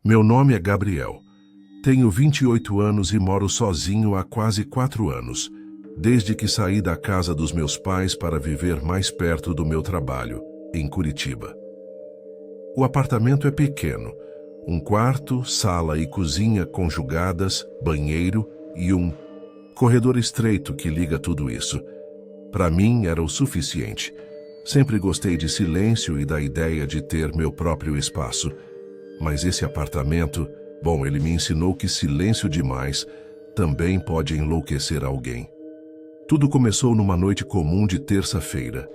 Meu nome é Gabriel. Tenho 28 anos e moro sozinho há quase 4 anos, desde que saí da casa dos meus pais para viver mais perto do meu trabalho, em Curitiba. O apartamento é pequeno, um quarto, sala e cozinha conjugadas, banheiro e um corredor estreito que liga tudo isso. Para mim era o suficiente. Sempre gostei de silêncio e da ideia de ter meu próprio espaço. Mas esse apartamento, ele me ensinou que silêncio demais também pode enlouquecer alguém. Tudo começou numa noite comum de terça-feira.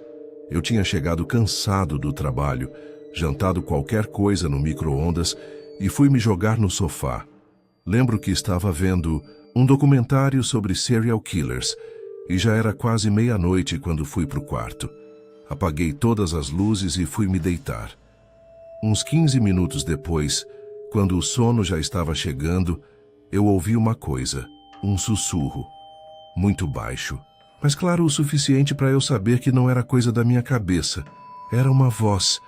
Eu tinha chegado cansado do trabalho, jantado qualquer coisa no micro-ondas e fui me jogar no sofá. Lembro que estava vendo um documentário sobre serial killers e já era quase meia-noite quando fui para o quarto. Apaguei todas as luzes e fui me deitar. Uns 15 minutos depois, quando o sono já estava chegando, eu ouvi uma coisa, um sussurro, muito baixo, mas claro o suficiente para eu saber que não era coisa da minha cabeça. Era uma voz,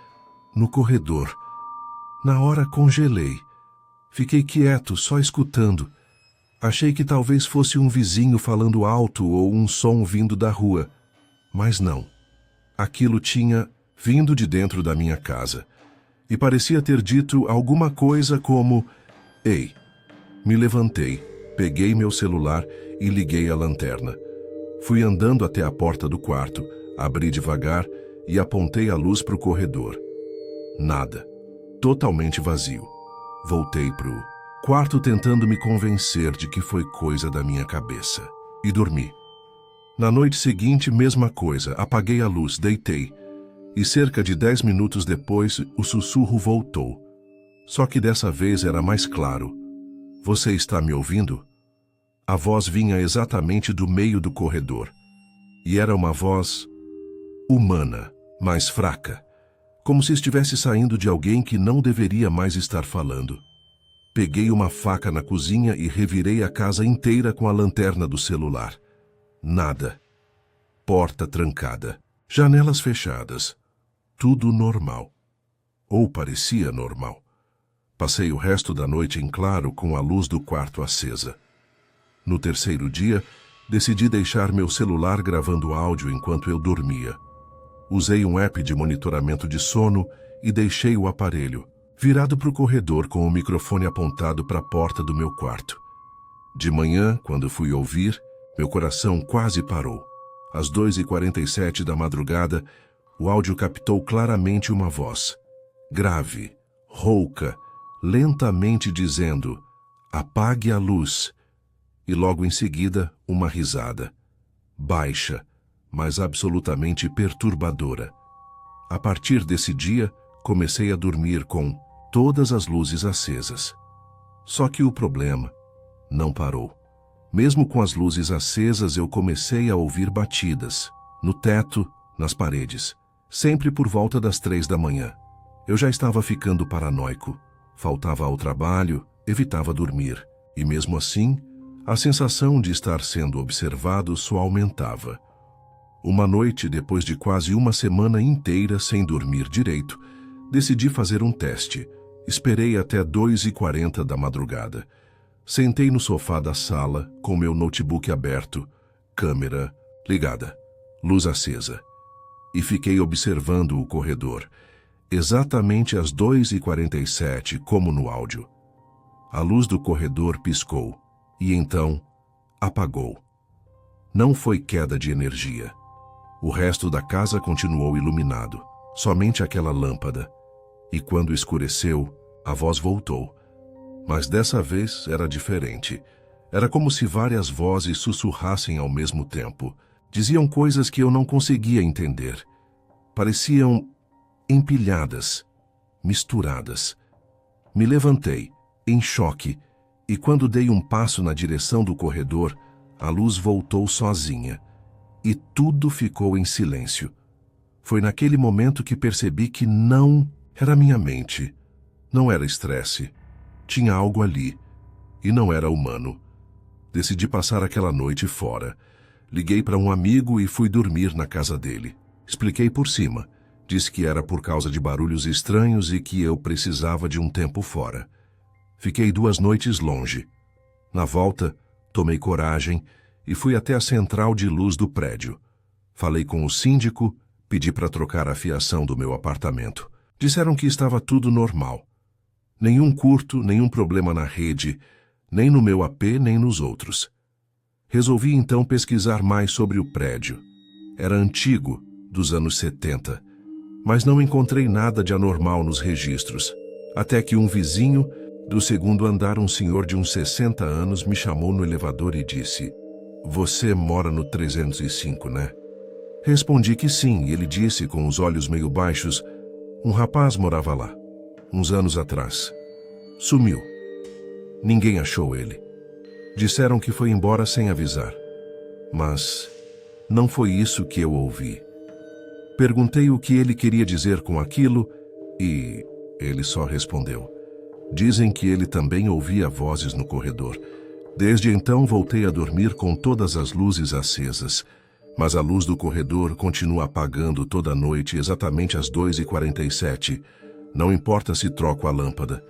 no corredor. Na hora congelei. Fiquei quieto, só escutando. Achei que talvez fosse um vizinho falando alto ou um som vindo da rua, mas não. Aquilo tinha vindo de dentro da minha casa. E parecia ter dito alguma coisa como: "Ei." Me levantei, peguei meu celular e liguei a lanterna. Fui andando até a porta do quarto, abri devagar e apontei a luz para o corredor. Nada. Totalmente vazio. Voltei pro quarto tentando me convencer de que foi coisa da minha cabeça. E dormi. Na noite seguinte, mesma coisa. Apaguei a luz, deitei. E cerca de 10 minutos depois, o sussurro voltou. Só que dessa vez era mais claro. "Você está me ouvindo?" A voz vinha exatamente do meio do corredor. E era uma voz humana, mais fraca, como se estivesse saindo de alguém que não deveria mais estar falando. Peguei uma faca na cozinha e revirei a casa inteira com a lanterna do celular. Nada. Porta trancada. Janelas fechadas. Tudo normal. Ou parecia normal. Passei o resto da noite em claro com a luz do quarto acesa. No terceiro dia, decidi deixar meu celular gravando áudio enquanto eu dormia. Usei um app de monitoramento de sono e deixei o aparelho, virado para o corredor com o microfone apontado para a porta do meu quarto. De manhã, quando fui ouvir, meu coração quase parou. Às 2h47 da madrugada, o áudio captou claramente uma voz, grave, rouca, lentamente dizendo: "Apague a luz." E logo em seguida, uma risada, baixa, mas absolutamente perturbadora. A partir desse dia, comecei a dormir com todas as luzes acesas. Só que o problema não parou. Mesmo com as luzes acesas, eu comecei a ouvir batidas, no teto, nas paredes, sempre por volta das 3 da manhã. Eu já estava ficando paranoico, faltava ao trabalho, evitava dormir, e mesmo assim, a sensação de estar sendo observado só aumentava. Uma noite, depois de quase uma semana inteira sem dormir direito, decidi fazer um teste. Esperei até 2h40 da madrugada. Sentei no sofá da sala, com meu notebook aberto, câmera ligada, luz acesa. E fiquei observando o corredor, exatamente às 2h47, como no áudio. A luz do corredor piscou, e então apagou. Não foi queda de energia. O resto da casa continuou iluminado, somente aquela lâmpada. E quando escureceu, a voz voltou. Mas dessa vez era diferente. Era como se várias vozes sussurrassem ao mesmo tempo. Diziam coisas que eu não conseguia entender. Pareciam empilhadas, misturadas. Me levantei, em choque, e quando dei um passo na direção do corredor, a luz voltou sozinha. E tudo ficou em silêncio. Foi naquele momento que percebi que não era minha mente. Não era estresse. Tinha algo ali. E não era humano. Decidi passar aquela noite fora. Liguei para um amigo e fui dormir na casa dele. Expliquei por cima. Disse que era por causa de barulhos estranhos e que eu precisava de um tempo fora. Fiquei 2 noites longe. Na volta, tomei coragem e fui até a central de luz do prédio. Falei com o síndico, pedi para trocar a fiação do meu apartamento. Disseram que estava tudo normal. Nenhum curto, nenhum problema na rede, nem no meu AP, nem nos outros. Resolvi então pesquisar mais sobre o prédio. Era antigo, dos anos 70, mas não encontrei nada de anormal nos registros. Até que um vizinho do segundo andar, um senhor de uns 60 anos, me chamou no elevador e disse: "Você mora no 305, né?" Respondi que sim, e ele disse, com os olhos meio baixos: "Um rapaz morava lá, uns anos atrás. Sumiu. Ninguém achou ele. Disseram que foi embora sem avisar. Mas não foi isso que eu ouvi." Perguntei o que ele queria dizer com aquilo e ele só respondeu: "Dizem que ele também ouvia vozes no corredor. Desde então voltei a dormir com todas as luzes acesas, mas a luz do corredor continua apagando toda noite exatamente às 2h47. Não importa se troco a lâmpada,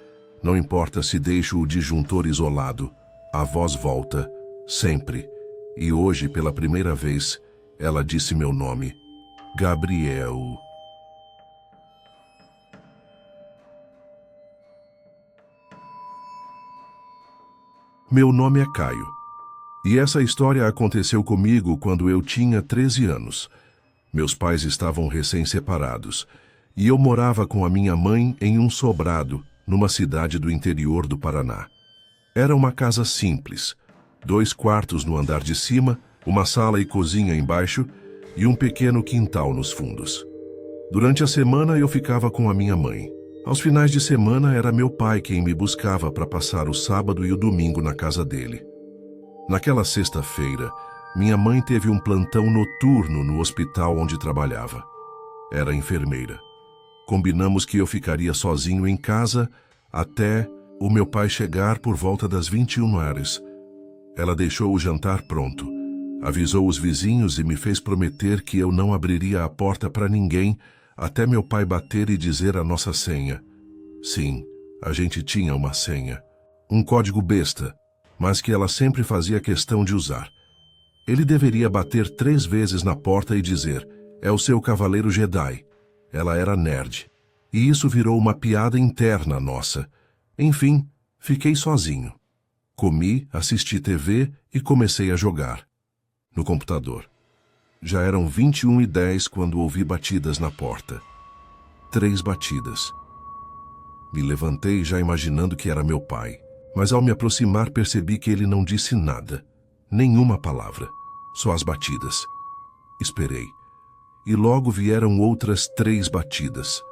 não importa se deixo o disjuntor isolado, a voz volta, sempre. E hoje, pela primeira vez, ela disse meu nome: Gabriel." Meu nome é Caio. E essa história aconteceu comigo quando eu tinha 13 anos. Meus pais estavam recém-separados e eu morava com a minha mãe em um sobrado, numa cidade do interior do Paraná. Era uma casa simples, 2 quartos no andar de cima, uma sala e cozinha embaixo e um pequeno quintal nos fundos. Durante a semana eu ficava com a minha mãe. Aos finais de semana era meu pai quem me buscava para passar o sábado e o domingo na casa dele. Naquela sexta-feira, minha mãe teve um plantão noturno no hospital onde trabalhava. Era enfermeira. Combinamos que eu ficaria sozinho em casa até o meu pai chegar por volta das 21h. Ela deixou o jantar pronto, avisou os vizinhos e me fez prometer que eu não abriria a porta para ninguém até meu pai bater e dizer a nossa senha. Sim, a gente tinha uma senha. Um código besta, mas que ela sempre fazia questão de usar. Ele deveria bater 3 vezes na porta e dizer: "É o seu cavaleiro Jedi." Ela era nerd. E isso virou uma piada interna nossa. Enfim, fiquei sozinho. Comi, assisti TV e comecei a jogar. No computador. Já eram 21h10 quando ouvi batidas na porta. 3 batidas. Me levantei já imaginando que era meu pai. Mas ao me aproximar percebi que ele não disse nada. Nenhuma palavra. Só as batidas. Esperei. E logo vieram outras 3 batidas.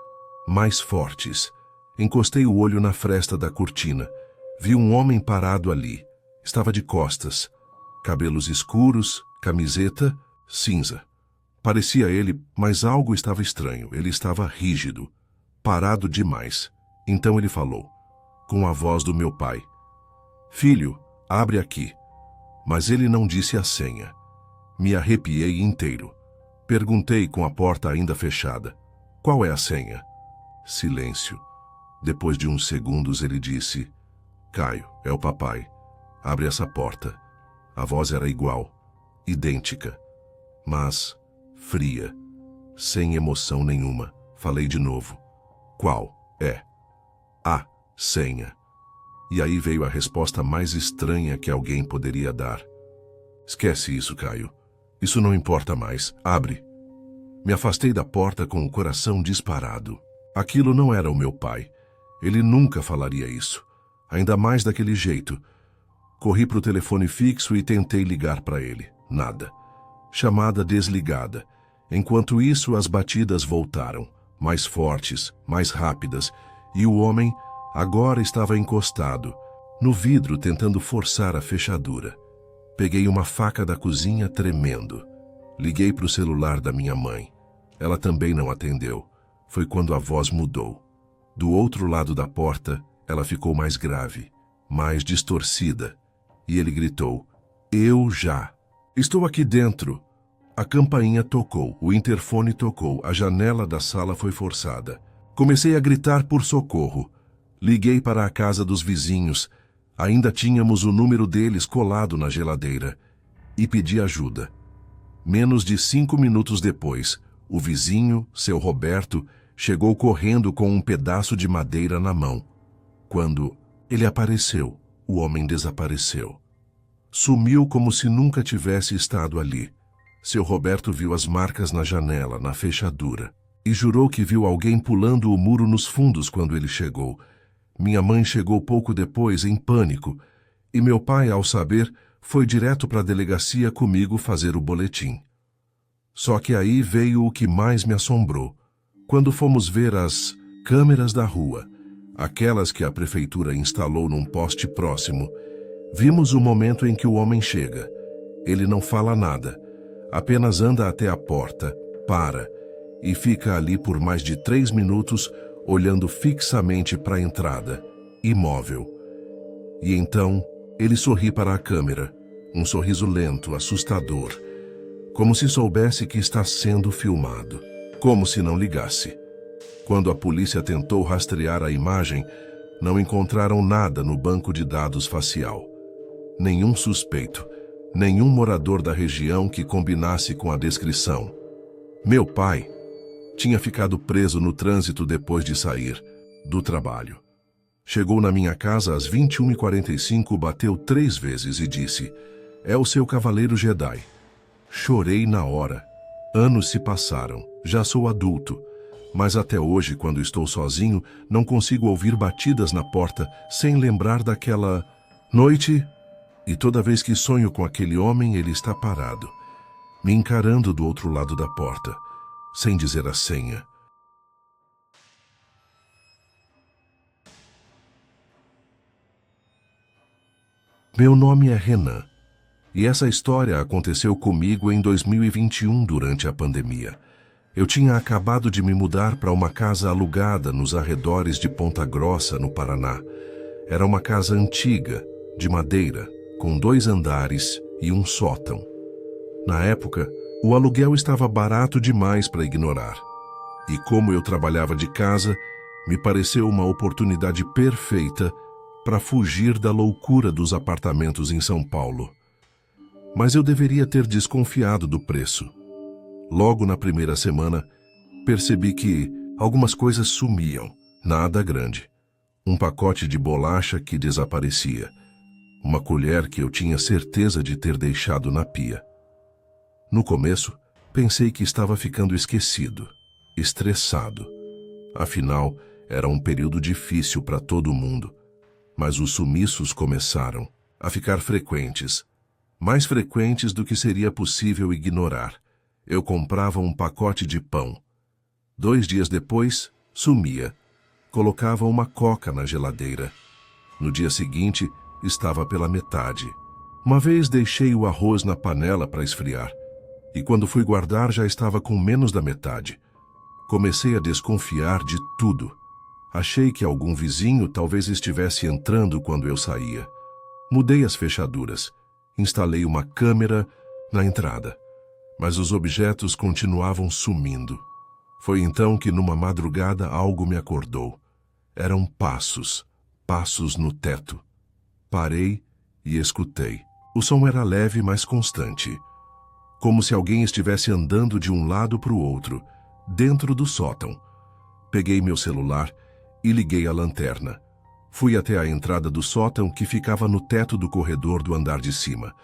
Mais fortes. Encostei o olho na fresta da cortina. Vi um homem parado ali. Estava de costas. Cabelos escuros, camiseta cinza. Parecia ele, mas algo estava estranho. Ele estava rígido. Parado demais. Então ele falou, com a voz do meu pai: "Filho, abre aqui." Mas ele não disse a senha. Me arrepiei inteiro. Perguntei com a porta ainda fechada: "Qual é a senha?" Silêncio. Depois de uns segundos ele disse: "Caio, é o papai. Abre essa porta." A voz era igual, idêntica, mas fria, sem emoção nenhuma. Falei de novo: "Qual é a senha?" E aí veio a resposta mais estranha que alguém poderia dar: "Esquece isso, Caio. Isso não importa mais. Abre." Me afastei da porta com o coração disparado. Aquilo não era o meu pai. Ele nunca falaria isso. Ainda mais daquele jeito. Corri para o telefone fixo e tentei ligar para ele. Nada. Chamada desligada. Enquanto isso, as batidas voltaram. Mais fortes, mais rápidas. E o homem agora estava encostado no vidro, tentando forçar a fechadura. Peguei uma faca da cozinha, tremendo. Liguei para o celular da minha mãe. Ela também não atendeu. Foi quando a voz mudou. Do outro lado da porta, ela ficou mais grave, mais distorcida. E ele gritou: "Eu já. Estou aqui dentro." A campainha tocou, o interfone tocou, a janela da sala foi forçada. Comecei a gritar por socorro. Liguei para a casa dos vizinhos, ainda tínhamos o número deles colado na geladeira, e pedi ajuda. Menos de 5 minutos depois, o vizinho, seu Roberto, chegou correndo com um pedaço de madeira na mão. Quando ele apareceu, o homem desapareceu. Sumiu como se nunca tivesse estado ali. Seu Roberto viu as marcas na janela, na fechadura, e jurou que viu alguém pulando o muro nos fundos quando ele chegou. Minha mãe chegou pouco depois, em pânico, e meu pai, ao saber, foi direto para a delegacia comigo fazer o boletim. Só que aí veio o que mais me assombrou. Quando fomos ver as câmeras da rua, aquelas que a prefeitura instalou num poste próximo, vimos o momento em que o homem chega. Ele não fala nada, apenas anda até a porta, para, e fica ali por mais de 3 minutos, olhando fixamente para a entrada, imóvel. E então, ele sorri para a câmera, um sorriso lento, assustador, como se soubesse que está sendo filmado, como se não ligasse. Quando a polícia tentou rastrear a imagem, não encontraram nada no banco de dados facial. Nenhum suspeito, nenhum morador da região que combinasse com a descrição. Meu pai tinha ficado preso no trânsito depois de sair do trabalho. Chegou na minha casa às 21h45, bateu 3 vezes e disse: "É o seu cavaleiro Jedi." Chorei na hora. Anos se passaram, já sou adulto, mas até hoje, quando estou sozinho, não consigo ouvir batidas na porta sem lembrar daquela noite, e toda vez que sonho com aquele homem, ele está parado, me encarando do outro lado da porta, sem dizer a senha. Meu nome é Renan, e essa história aconteceu comigo em 2021 durante a pandemia. Eu tinha acabado de me mudar para uma casa alugada nos arredores de Ponta Grossa, no Paraná. Era uma casa antiga, de madeira, com 2 andares e um sótão. Na época, o aluguel estava barato demais para ignorar. E como eu trabalhava de casa, me pareceu uma oportunidade perfeita para fugir da loucura dos apartamentos em São Paulo. Mas eu deveria ter desconfiado do preço. Logo na primeira semana, percebi que algumas coisas sumiam, nada grande. Um pacote de bolacha que desaparecia. Uma colher que eu tinha certeza de ter deixado na pia. No começo, pensei que estava ficando esquecido, estressado. Afinal, era um período difícil para todo mundo. Mas os sumiços começaram a ficar frequentes, mais frequentes do que seria possível ignorar. Eu comprava um pacote de pão. 2 dias depois, sumia. Colocava uma coca na geladeira. No dia seguinte, estava pela metade. Uma vez deixei o arroz na panela para esfriar, e quando fui guardar já estava com menos da metade. Comecei a desconfiar de tudo. Achei que algum vizinho talvez estivesse entrando quando eu saía. Mudei as fechaduras. Instalei uma câmera na entrada. Mas os objetos continuavam sumindo. Foi então que numa madrugada algo me acordou. Eram passos, passos no teto. Parei e escutei. O som era leve, mas constante. Como se alguém estivesse andando de um lado para o outro, dentro do sótão. Peguei meu celular e liguei a lanterna. Fui até a entrada do sótão que ficava no teto do corredor do andar de cima.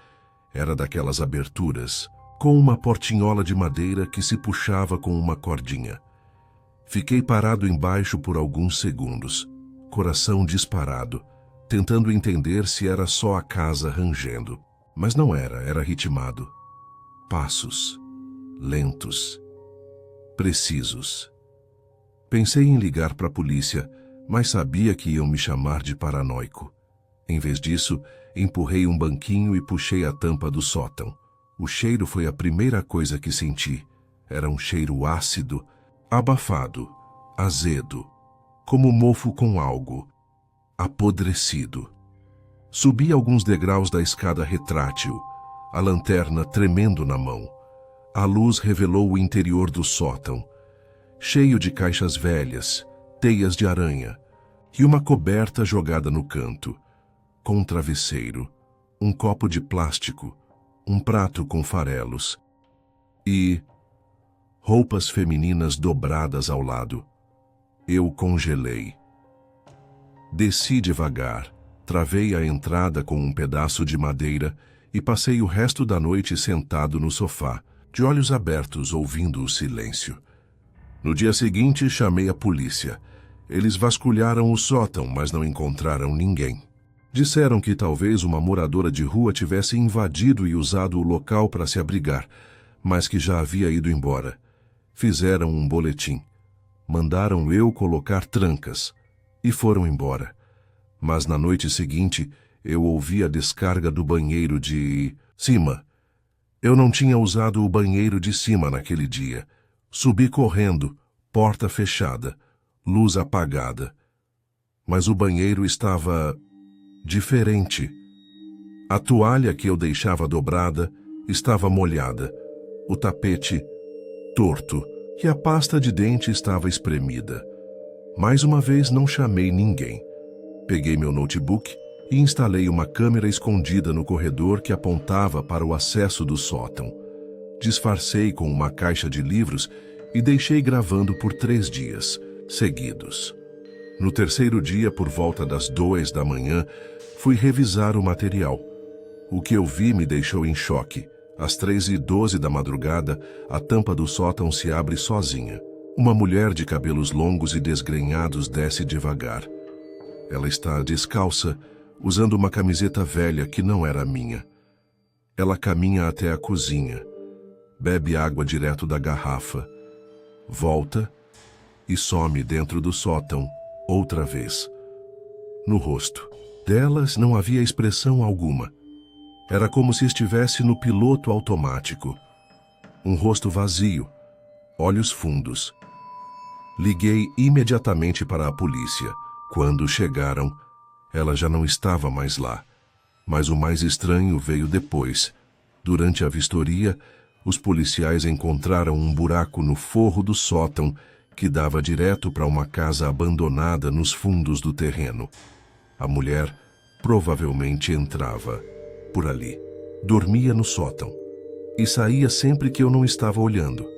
Era daquelas aberturas, com uma portinhola de madeira que se puxava com uma cordinha. Fiquei parado embaixo por alguns segundos, coração disparado, tentando entender se era só a casa rangendo. Mas não era, era ritmado. Passos, lentos, precisos. Pensei em ligar para a polícia, mas sabia que iam me chamar de paranoico. Em vez disso, empurrei um banquinho e puxei a tampa do sótão. O cheiro foi a primeira coisa que senti. Era um cheiro ácido, abafado, azedo, como mofo com algo, apodrecido. Subi alguns degraus da escada retrátil, a lanterna tremendo na mão. A luz revelou o interior do sótão, cheio de caixas velhas, teias de aranha, e uma coberta jogada no canto, com um travesseiro, um copo de plástico, um prato com farelos e roupas femininas dobradas ao lado. Eu congelei. Desci devagar, travei a entrada com um pedaço de madeira e passei o resto da noite sentado no sofá, de olhos abertos, ouvindo o silêncio. No dia seguinte, chamei a polícia. Eles vasculharam o sótão, mas não encontraram ninguém. Disseram que talvez uma moradora de rua tivesse invadido e usado o local para se abrigar, mas que já havia ido embora. Fizeram um boletim. Mandaram eu colocar trancas e foram embora. Mas na noite seguinte, eu ouvi a descarga do banheiro de cima. Eu não tinha usado o banheiro de cima naquele dia. Subi correndo, porta fechada, luz apagada. Mas o banheiro estava diferente. A toalha que eu deixava dobrada estava molhada, o tapete torto e a pasta de dente estava espremida. Mais uma vez não chamei ninguém. Peguei meu notebook e instalei uma câmera escondida no corredor que apontava para o acesso do sótão. Disfarcei com uma caixa de livros e deixei gravando por 3 dias seguidos. No terceiro dia, por volta das 2 da manhã, fui revisar o material. O que eu vi me deixou em choque. Às 3h12 da madrugada, a tampa do sótão se abre sozinha. Uma mulher de cabelos longos e desgrenhados desce devagar. Ela está descalça, usando uma camiseta velha que não era minha. Ela caminha até a cozinha, bebe água direto da garrafa, volta e some dentro do sótão outra vez. No rosto delas não havia expressão alguma. Era como se estivesse no piloto automático. Um rosto vazio, olhos fundos. Liguei imediatamente para a polícia. Quando chegaram, ela já não estava mais lá. Mas o mais estranho veio depois. Durante a vistoria, os policiais encontraram um buraco no forro do sótão que dava direto para uma casa abandonada nos fundos do terreno. A mulher provavelmente entrava por ali. Dormia no sótão e saía sempre que eu não estava olhando.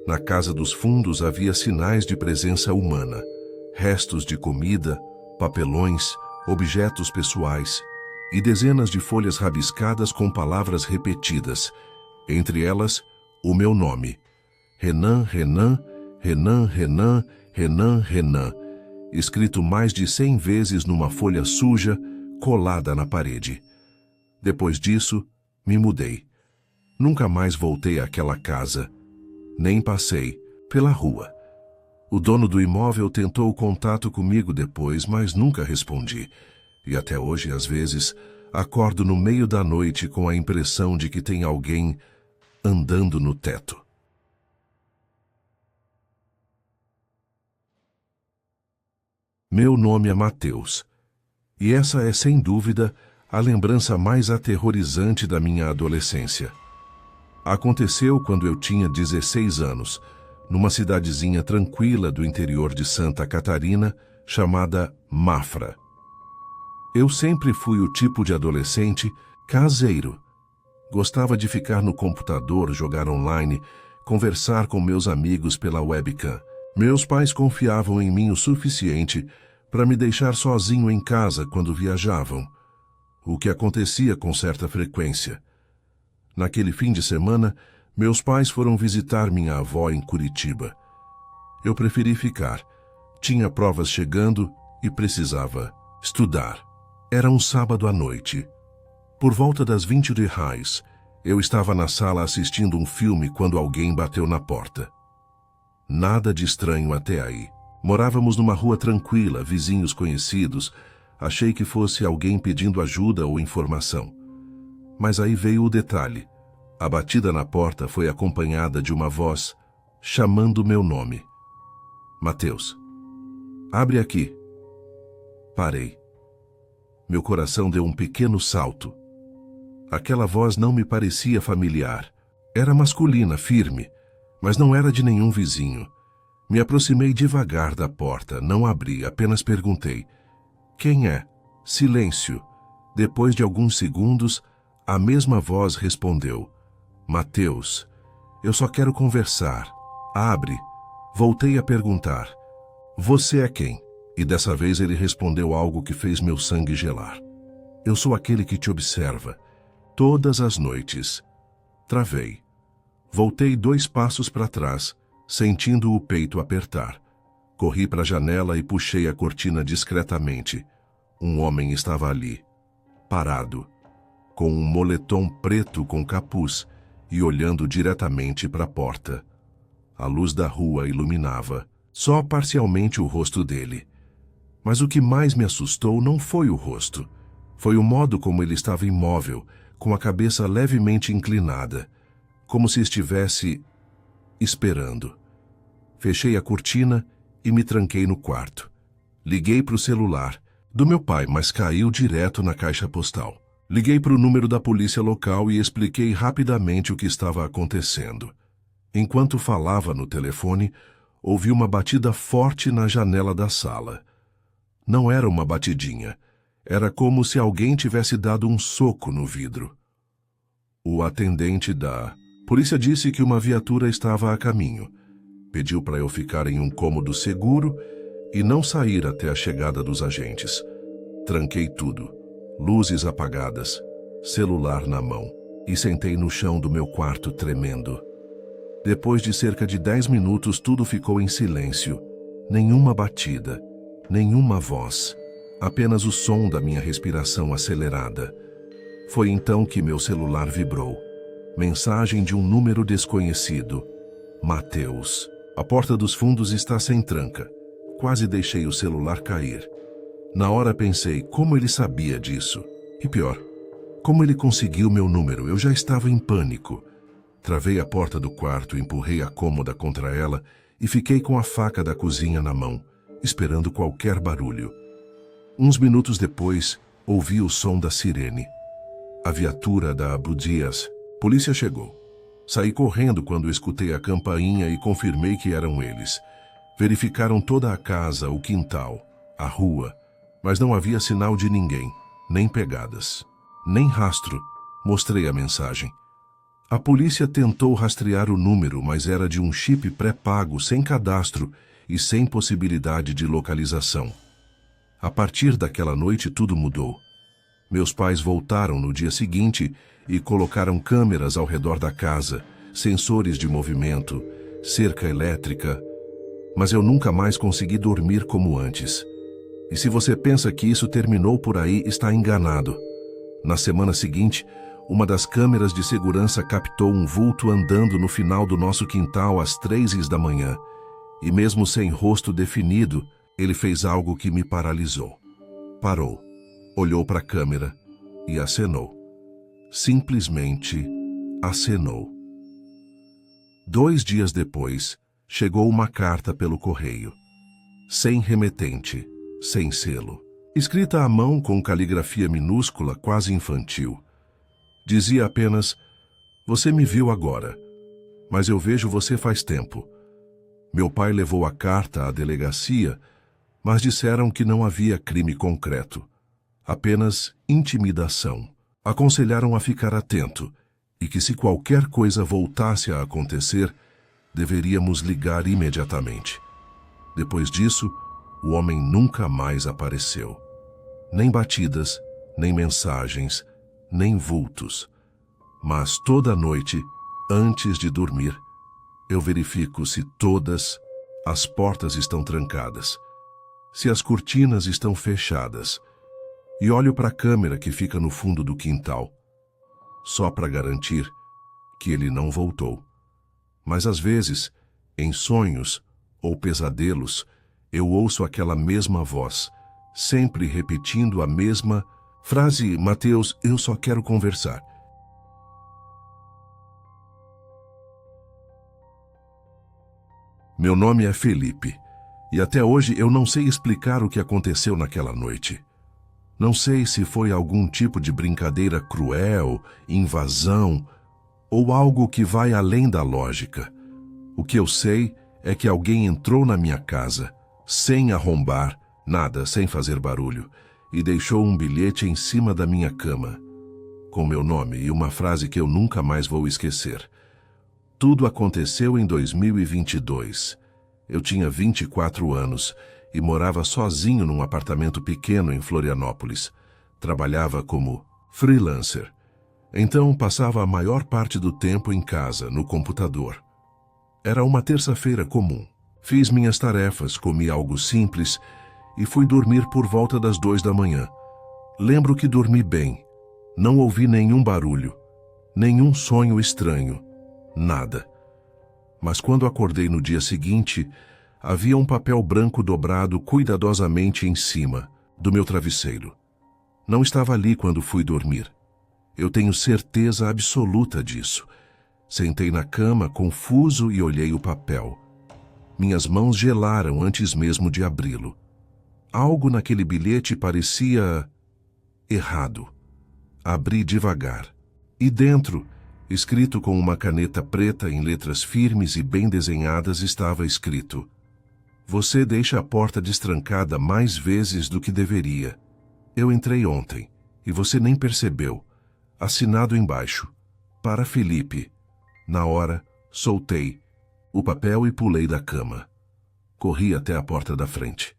Na casa dos fundos havia sinais de presença humana. Restos de comida, papelões, objetos pessoais e dezenas de folhas rabiscadas com palavras repetidas, entre elas o meu nome, Renan, Renan, Renan, Renan, Renan, Renan, escrito mais de 100 vezes numa folha suja colada na parede. Depois disso, me mudei. Nunca mais voltei àquela casa, nem passei pela rua. O dono do imóvel tentou contato comigo depois, mas nunca respondi. E até hoje, às vezes, acordo no meio da noite com a impressão de que tem alguém andando no teto. Meu nome é Mateus, e essa é, sem dúvida, a lembrança mais aterrorizante da minha adolescência. Aconteceu quando eu tinha 16 anos, numa cidadezinha tranquila do interior de Santa Catarina, chamada Mafra. Eu sempre fui o tipo de adolescente caseiro. Gostava de ficar no computador, jogar online, conversar com meus amigos pela webcam. Meus pais confiavam em mim o suficiente para me deixar sozinho em casa quando viajavam, o que acontecia com certa frequência. Naquele fim de semana, meus pais foram visitar minha avó em Curitiba. Eu preferi ficar. Tinha provas chegando e precisava estudar. Era um sábado à noite. Por volta das 20h, eu estava na sala assistindo um filme quando alguém bateu na porta. Nada de estranho até aí. Morávamos numa rua tranquila, vizinhos conhecidos. Achei que fosse alguém pedindo ajuda ou informação. Mas aí veio o detalhe. A batida na porta foi acompanhada de uma voz chamando meu nome. Mateus. Abre aqui. Parei. Meu coração deu um pequeno salto. Aquela voz não me parecia familiar. Era masculina, firme, mas não era de nenhum vizinho. Me aproximei devagar da porta, não abri, apenas perguntei: "Quem é?" Silêncio. Depois de alguns segundos, a mesma voz respondeu: "Mateus, eu só quero conversar. Abre." Voltei a perguntar: "Você é quem?" E dessa vez ele respondeu algo que fez meu sangue gelar: "Eu sou aquele que te observa, todas as noites." Travei. Voltei 2 passos para trás, sentindo o peito apertar. Corri para a janela e puxei a cortina discretamente. Um homem estava ali, parado, com um moletom preto com capuz e olhando diretamente para a porta. A luz da rua iluminava, só parcialmente o rosto dele. Mas o que mais me assustou não foi o rosto. Foi o modo como ele estava imóvel, com a cabeça levemente inclinada, como se estivesse esperando. Fechei a cortina e me tranquei no quarto. Liguei para o celular do meu pai, mas caiu direto na caixa postal. Liguei para o número da polícia local e expliquei rapidamente o que estava acontecendo. Enquanto falava no telefone, ouvi uma batida forte na janela da sala. Não era uma batidinha. Era como se alguém tivesse dado um soco no vidro. O atendente da polícia disse que uma viatura estava a caminho. Pediu para eu ficar em um cômodo seguro e não sair até a chegada dos agentes. Tranquei tudo, luzes apagadas, celular na mão, e sentei no chão do meu quarto tremendo. Depois de cerca de 10 minutos, tudo ficou em silêncio. Nenhuma batida, nenhuma voz, apenas o som da minha respiração acelerada. Foi então que meu celular vibrou. Mensagem de um número desconhecido. Mateus. A porta dos fundos está sem tranca. Quase deixei o celular cair. Na hora pensei, como ele sabia disso? E pior, como ele conseguiu meu número? Eu já estava em pânico. Travei a porta do quarto, empurrei a cômoda contra ela e fiquei com a faca da cozinha na mão, esperando qualquer barulho. Uns minutos depois, ouvi o som da sirene. A viatura da Abu Dias. Polícia chegou. Saí correndo quando escutei a campainha e confirmei que eram eles. Verificaram toda a casa, o quintal, a rua, mas não havia sinal de ninguém, nem pegadas, nem rastro. Mostrei a mensagem. A polícia tentou rastrear o número, mas era de um chip pré-pago, sem cadastro e sem possibilidade de localização. A partir daquela noite tudo mudou. Meus pais voltaram no dia seguinte e colocaram câmeras ao redor da casa, sensores de movimento, cerca elétrica. Mas eu nunca mais consegui dormir como antes. E se você pensa que isso terminou por aí, está enganado. Na semana seguinte, uma das câmeras de segurança captou um vulto andando no final do nosso quintal às 3 da manhã. E mesmo sem rosto definido, ele fez algo que me paralisou. Parou, olhou para a câmera e acenou. Simplesmente acenou. 2 dias depois, chegou uma carta pelo correio. Sem remetente, sem selo. Escrita à mão com caligrafia minúscula, quase infantil. Dizia apenas: "Você me viu agora, mas eu vejo você faz tempo." Meu pai levou a carta à delegacia, mas disseram que não havia crime concreto. Apenas intimidação. Aconselharam a ficar atento e que se qualquer coisa voltasse a acontecer, deveríamos ligar imediatamente. Depois disso, o homem nunca mais apareceu. Nem batidas, nem mensagens, nem vultos. Mas toda noite, antes de dormir, eu verifico se todas as portas estão trancadas, se as cortinas estão fechadas, e olho para a câmera que fica no fundo do quintal, só para garantir que ele não voltou. Mas às vezes, em sonhos ou pesadelos, eu ouço aquela mesma voz, sempre repetindo a mesma frase: "Mateus, eu só quero conversar." Meu nome é Felipe, e até hoje eu não sei explicar o que aconteceu naquela noite. Não sei se foi algum tipo de brincadeira cruel, invasão, ou algo que vai além da lógica. O que eu sei é que alguém entrou na minha casa, sem arrombar, nada, sem fazer barulho, e deixou um bilhete em cima da minha cama, com meu nome e uma frase que eu nunca mais vou esquecer. Tudo aconteceu em 2022. Eu tinha 24 anos e morava sozinho num apartamento pequeno em Florianópolis. Trabalhava como freelancer. Então passava a maior parte do tempo em casa, no computador. Era uma terça-feira comum. Fiz minhas tarefas, comi algo simples e fui dormir por volta das 2 da manhã. Lembro que dormi bem. Não ouvi nenhum barulho, nenhum sonho estranho, nada. Mas quando acordei no dia seguinte, havia um papel branco dobrado cuidadosamente em cima do meu travesseiro. Não estava ali quando fui dormir. Eu tenho certeza absoluta disso. Sentei na cama, confuso, e olhei o papel. Minhas mãos gelaram antes mesmo de abri-lo. Algo naquele bilhete parecia errado. Abri devagar. E dentro, escrito com uma caneta preta em letras firmes e bem desenhadas, estava escrito: "Você deixa a porta destrancada mais vezes do que deveria. Eu entrei ontem, e você nem percebeu. Assinado embaixo. Para Felipe." Na hora, soltei o papel e pulei da cama. Corri até a porta da frente.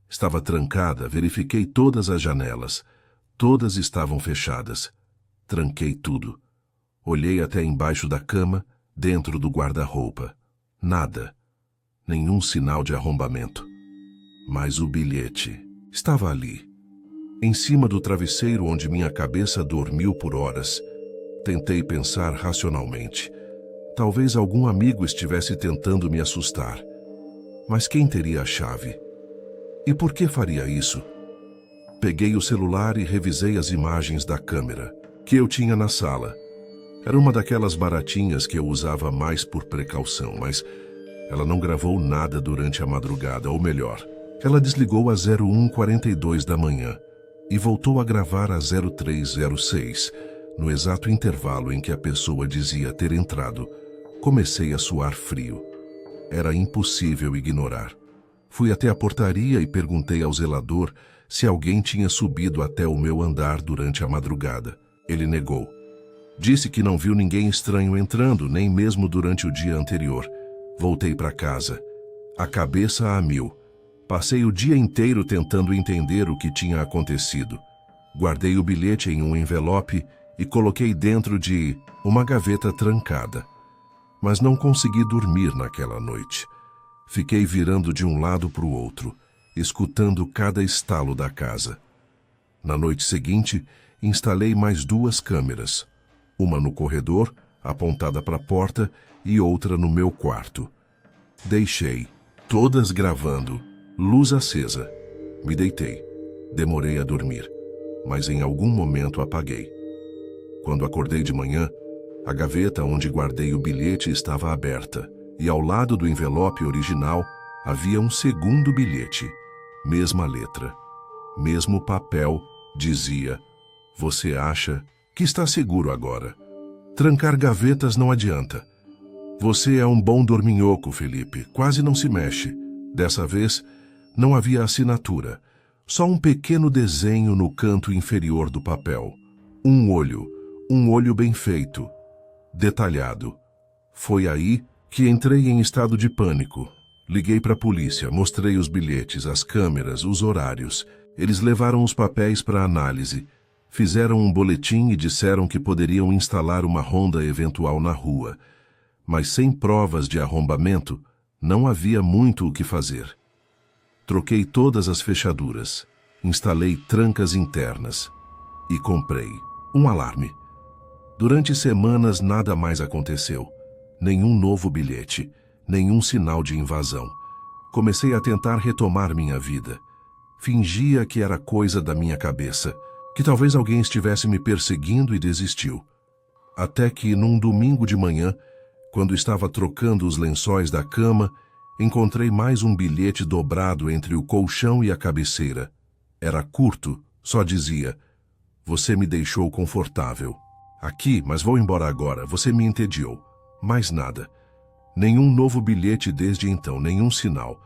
Estava trancada, verifiquei todas as janelas. Todas estavam fechadas. Tranquei tudo. Olhei até embaixo da cama, dentro do guarda-roupa. Nada. Nenhum sinal de arrombamento. Mas o bilhete estava ali, em cima do travesseiro onde minha cabeça dormiu por horas. Tentei pensar racionalmente. Talvez algum amigo estivesse tentando me assustar. Mas quem teria a chave? E por que faria isso? Peguei o celular e revisei as imagens da câmera que eu tinha na sala. Era uma daquelas baratinhas que eu usava mais por precaução, mas ela não gravou nada durante a madrugada, ou melhor, ela desligou às 01h42 da manhã e voltou a gravar às 03h06, no exato intervalo em que a pessoa dizia ter entrado. Comecei a suar frio. Era impossível ignorar. Fui até a portaria e perguntei ao zelador se alguém tinha subido até o meu andar durante a madrugada. Ele negou. Disse que não viu ninguém estranho entrando, nem mesmo durante o dia anterior. Voltei para casa, a cabeça a mil. Passei o dia inteiro tentando entender o que tinha acontecido. Guardei o bilhete em um envelope e coloquei dentro de uma gaveta trancada. Mas não consegui dormir naquela noite. Fiquei virando de um lado para o outro, escutando cada estalo da casa. Na noite seguinte, instalei mais 2 câmeras. Uma no corredor, apontada para a porta, e outra no meu quarto. Deixei, todas gravando, luz acesa. Me deitei. Demorei a dormir, mas em algum momento apaguei. Quando acordei de manhã, a gaveta onde guardei o bilhete estava aberta, e ao lado do envelope original havia um segundo bilhete. Mesma letra, mesmo papel, dizia: "Você acha que está seguro agora? Trancar gavetas não adianta. Você é um bom dorminhoco, Felipe, quase não se mexe." Dessa vez, não havia assinatura, só um pequeno desenho no canto inferior do papel. Um olho bem feito, detalhado. Foi aí que entrei em estado de pânico. Liguei para a polícia, mostrei os bilhetes, as câmeras, os horários. Eles levaram os papéis para análise. Fizeram um boletim e disseram que poderiam instalar uma ronda eventual na rua. Mas sem provas de arrombamento, não havia muito o que fazer. Troquei todas as fechaduras, instalei trancas internas e comprei um alarme. Durante semanas nada mais aconteceu. Nenhum novo bilhete, nenhum sinal de invasão. Comecei a tentar retomar minha vida. Fingia que era coisa da minha cabeça, que talvez alguém estivesse me perseguindo, e desistiu. Até que, num domingo de manhã, quando estava trocando os lençóis da cama, encontrei mais um bilhete dobrado entre o colchão e a cabeceira. Era curto, só dizia: "Você me deixou confortável. Aqui, mas vou embora agora, você me entediou." Mais nada. Nenhum novo bilhete desde então, nenhum sinal.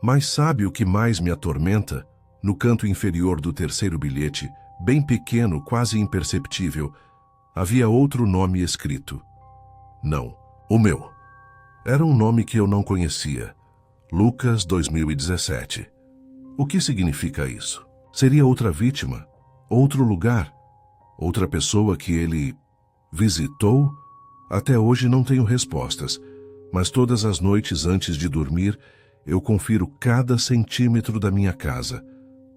Mas sabe o que mais me atormenta? No canto inferior do terceiro bilhete, bem pequeno, quase imperceptível, havia outro nome escrito. Não, o meu. Era um nome que eu não conhecia. Lucas 2017. O que significa isso? Seria outra vítima? Outro lugar? Outra pessoa que ele visitou? Até hoje não tenho respostas, mas todas as noites antes de dormir, eu confiro cada centímetro da minha casa,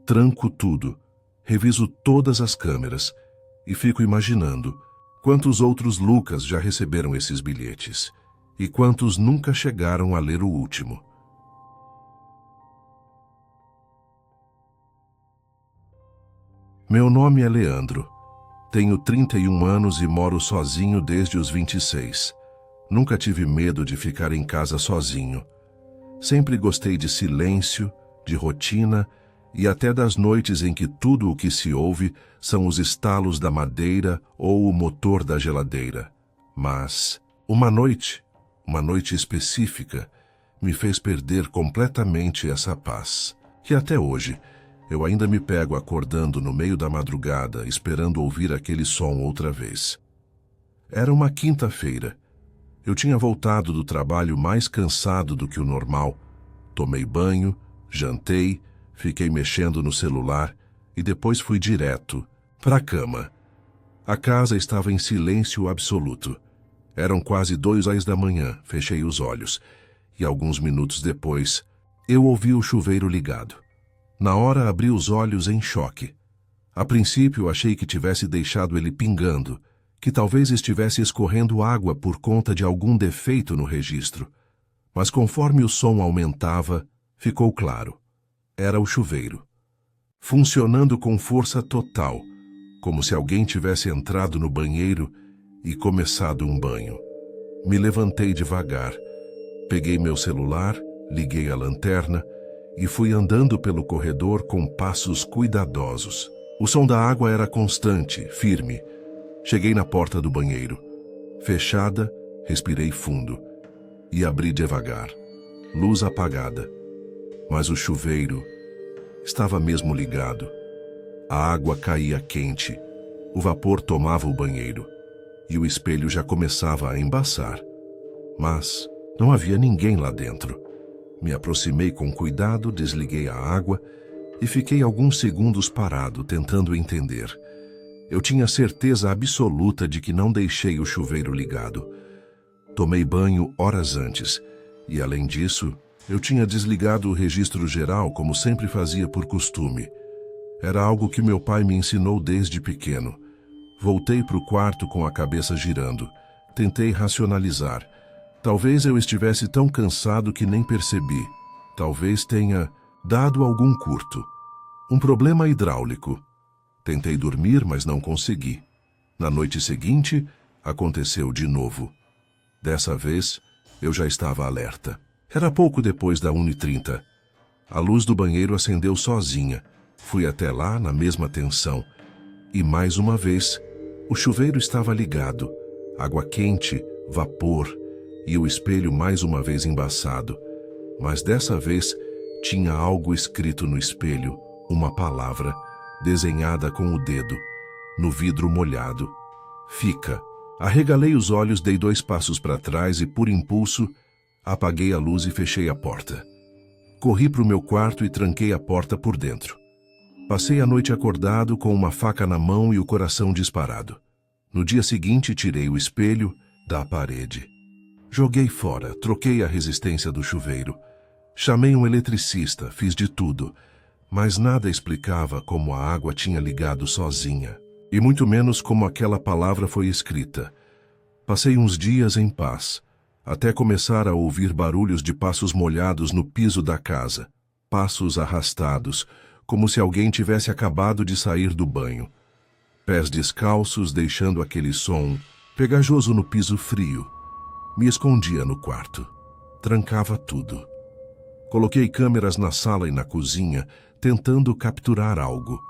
tranco tudo, reviso todas as câmeras e fico imaginando quantos outros Lucas já receberam esses bilhetes e quantos nunca chegaram a ler o último. Meu nome é Leandro. Tenho 31 anos e moro sozinho desde os 26. Nunca tive medo de ficar em casa sozinho. Sempre gostei de silêncio, de rotina e até das noites em que tudo o que se ouve são os estalos da madeira ou o motor da geladeira. Mas uma noite específica, me fez perder completamente essa paz. E até hoje, eu ainda me pego acordando no meio da madrugada, esperando ouvir aquele som outra vez. Era uma quinta-feira. Eu tinha voltado do trabalho mais cansado do que o normal. Tomei banho, jantei, fiquei mexendo no celular e depois fui direto para a cama. A casa estava em silêncio absoluto. Eram quase 2 horas da manhã, fechei os olhos e alguns minutos depois eu ouvi o chuveiro ligado. Na hora abri os olhos em choque. A princípio achei que tivesse deixado ele pingando, que talvez estivesse escorrendo água por conta de algum defeito no registro. Mas conforme o som aumentava, ficou claro. Era o chuveiro. Funcionando com força total, como se alguém tivesse entrado no banheiro e começado um banho. Me levantei devagar, peguei meu celular, liguei a lanterna e fui andando pelo corredor com passos cuidadosos. O som da água era constante, firme. Cheguei na porta do banheiro. Fechada, respirei fundo e abri devagar. Luz apagada. Mas o chuveiro estava mesmo ligado. A água caía quente. O vapor tomava o banheiro. E o espelho já começava a embaçar. Mas não havia ninguém lá dentro. Me aproximei com cuidado, desliguei a água e fiquei alguns segundos parado, tentando entender. Eu tinha certeza absoluta de que não deixei o chuveiro ligado. Tomei banho horas antes e, além disso, eu tinha desligado o registro geral como sempre fazia por costume. Era algo que meu pai me ensinou desde pequeno. Voltei para o quarto com a cabeça girando. Tentei racionalizar. Talvez eu estivesse tão cansado que nem percebi. Talvez tenha dado algum curto. Um problema hidráulico. Tentei dormir, mas não consegui. Na noite seguinte, aconteceu de novo. Dessa vez, eu já estava alerta. Era pouco depois da 1h30. A luz do banheiro acendeu sozinha. Fui até lá, na mesma tensão. E mais uma vez, o chuveiro estava ligado. Água quente, vapor, e o espelho mais uma vez embaçado. Mas dessa vez, tinha algo escrito no espelho, uma palavra, desenhada com o dedo, no vidro molhado. Fica. Arregalei os olhos, dei 2 passos para trás e, por impulso, apaguei a luz e fechei a porta. Corri para o meu quarto e tranquei a porta por dentro. Passei a noite acordado com uma faca na mão e o coração disparado. No dia seguinte, tirei o espelho da parede. Joguei fora, troquei a resistência do chuveiro. Chamei um eletricista, fiz de tudo, mas nada explicava como a água tinha ligado sozinha, e muito menos como aquela palavra foi escrita. Passei uns dias em paz, até começar a ouvir barulhos de passos molhados no piso da casa, passos arrastados, como se alguém tivesse acabado de sair do banho. Pés descalços deixando aquele som pegajoso no piso frio. Me escondia no quarto. Trancava tudo. Coloquei câmeras na sala e na cozinha, tentando capturar algo.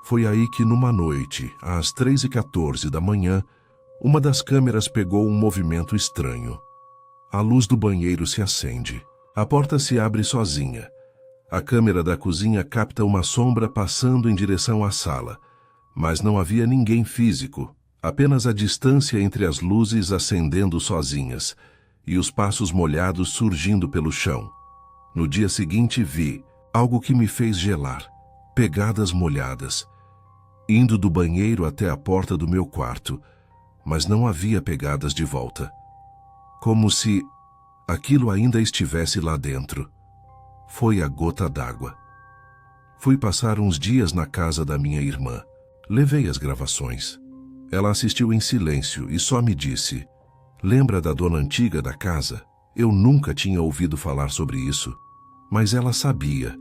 Foi aí que, numa noite, às 3h14 da manhã, uma das câmeras pegou um movimento estranho. A luz do banheiro se acende. A porta se abre sozinha. A câmera da cozinha capta uma sombra passando em direção à sala, mas não havia ninguém físico, apenas a distância entre as luzes acendendo sozinhas e os passos molhados surgindo pelo chão. No dia seguinte vi algo que me fez gelar, pegadas molhadas, indo do banheiro até a porta do meu quarto, mas não havia pegadas de volta. Como se aquilo ainda estivesse lá dentro. Foi a gota d'água. Fui passar uns dias na casa da minha irmã. Levei as gravações. Ela assistiu em silêncio e só me disse: "Lembra da dona antiga da casa? Eu nunca tinha ouvido falar sobre isso." Mas ela sabia.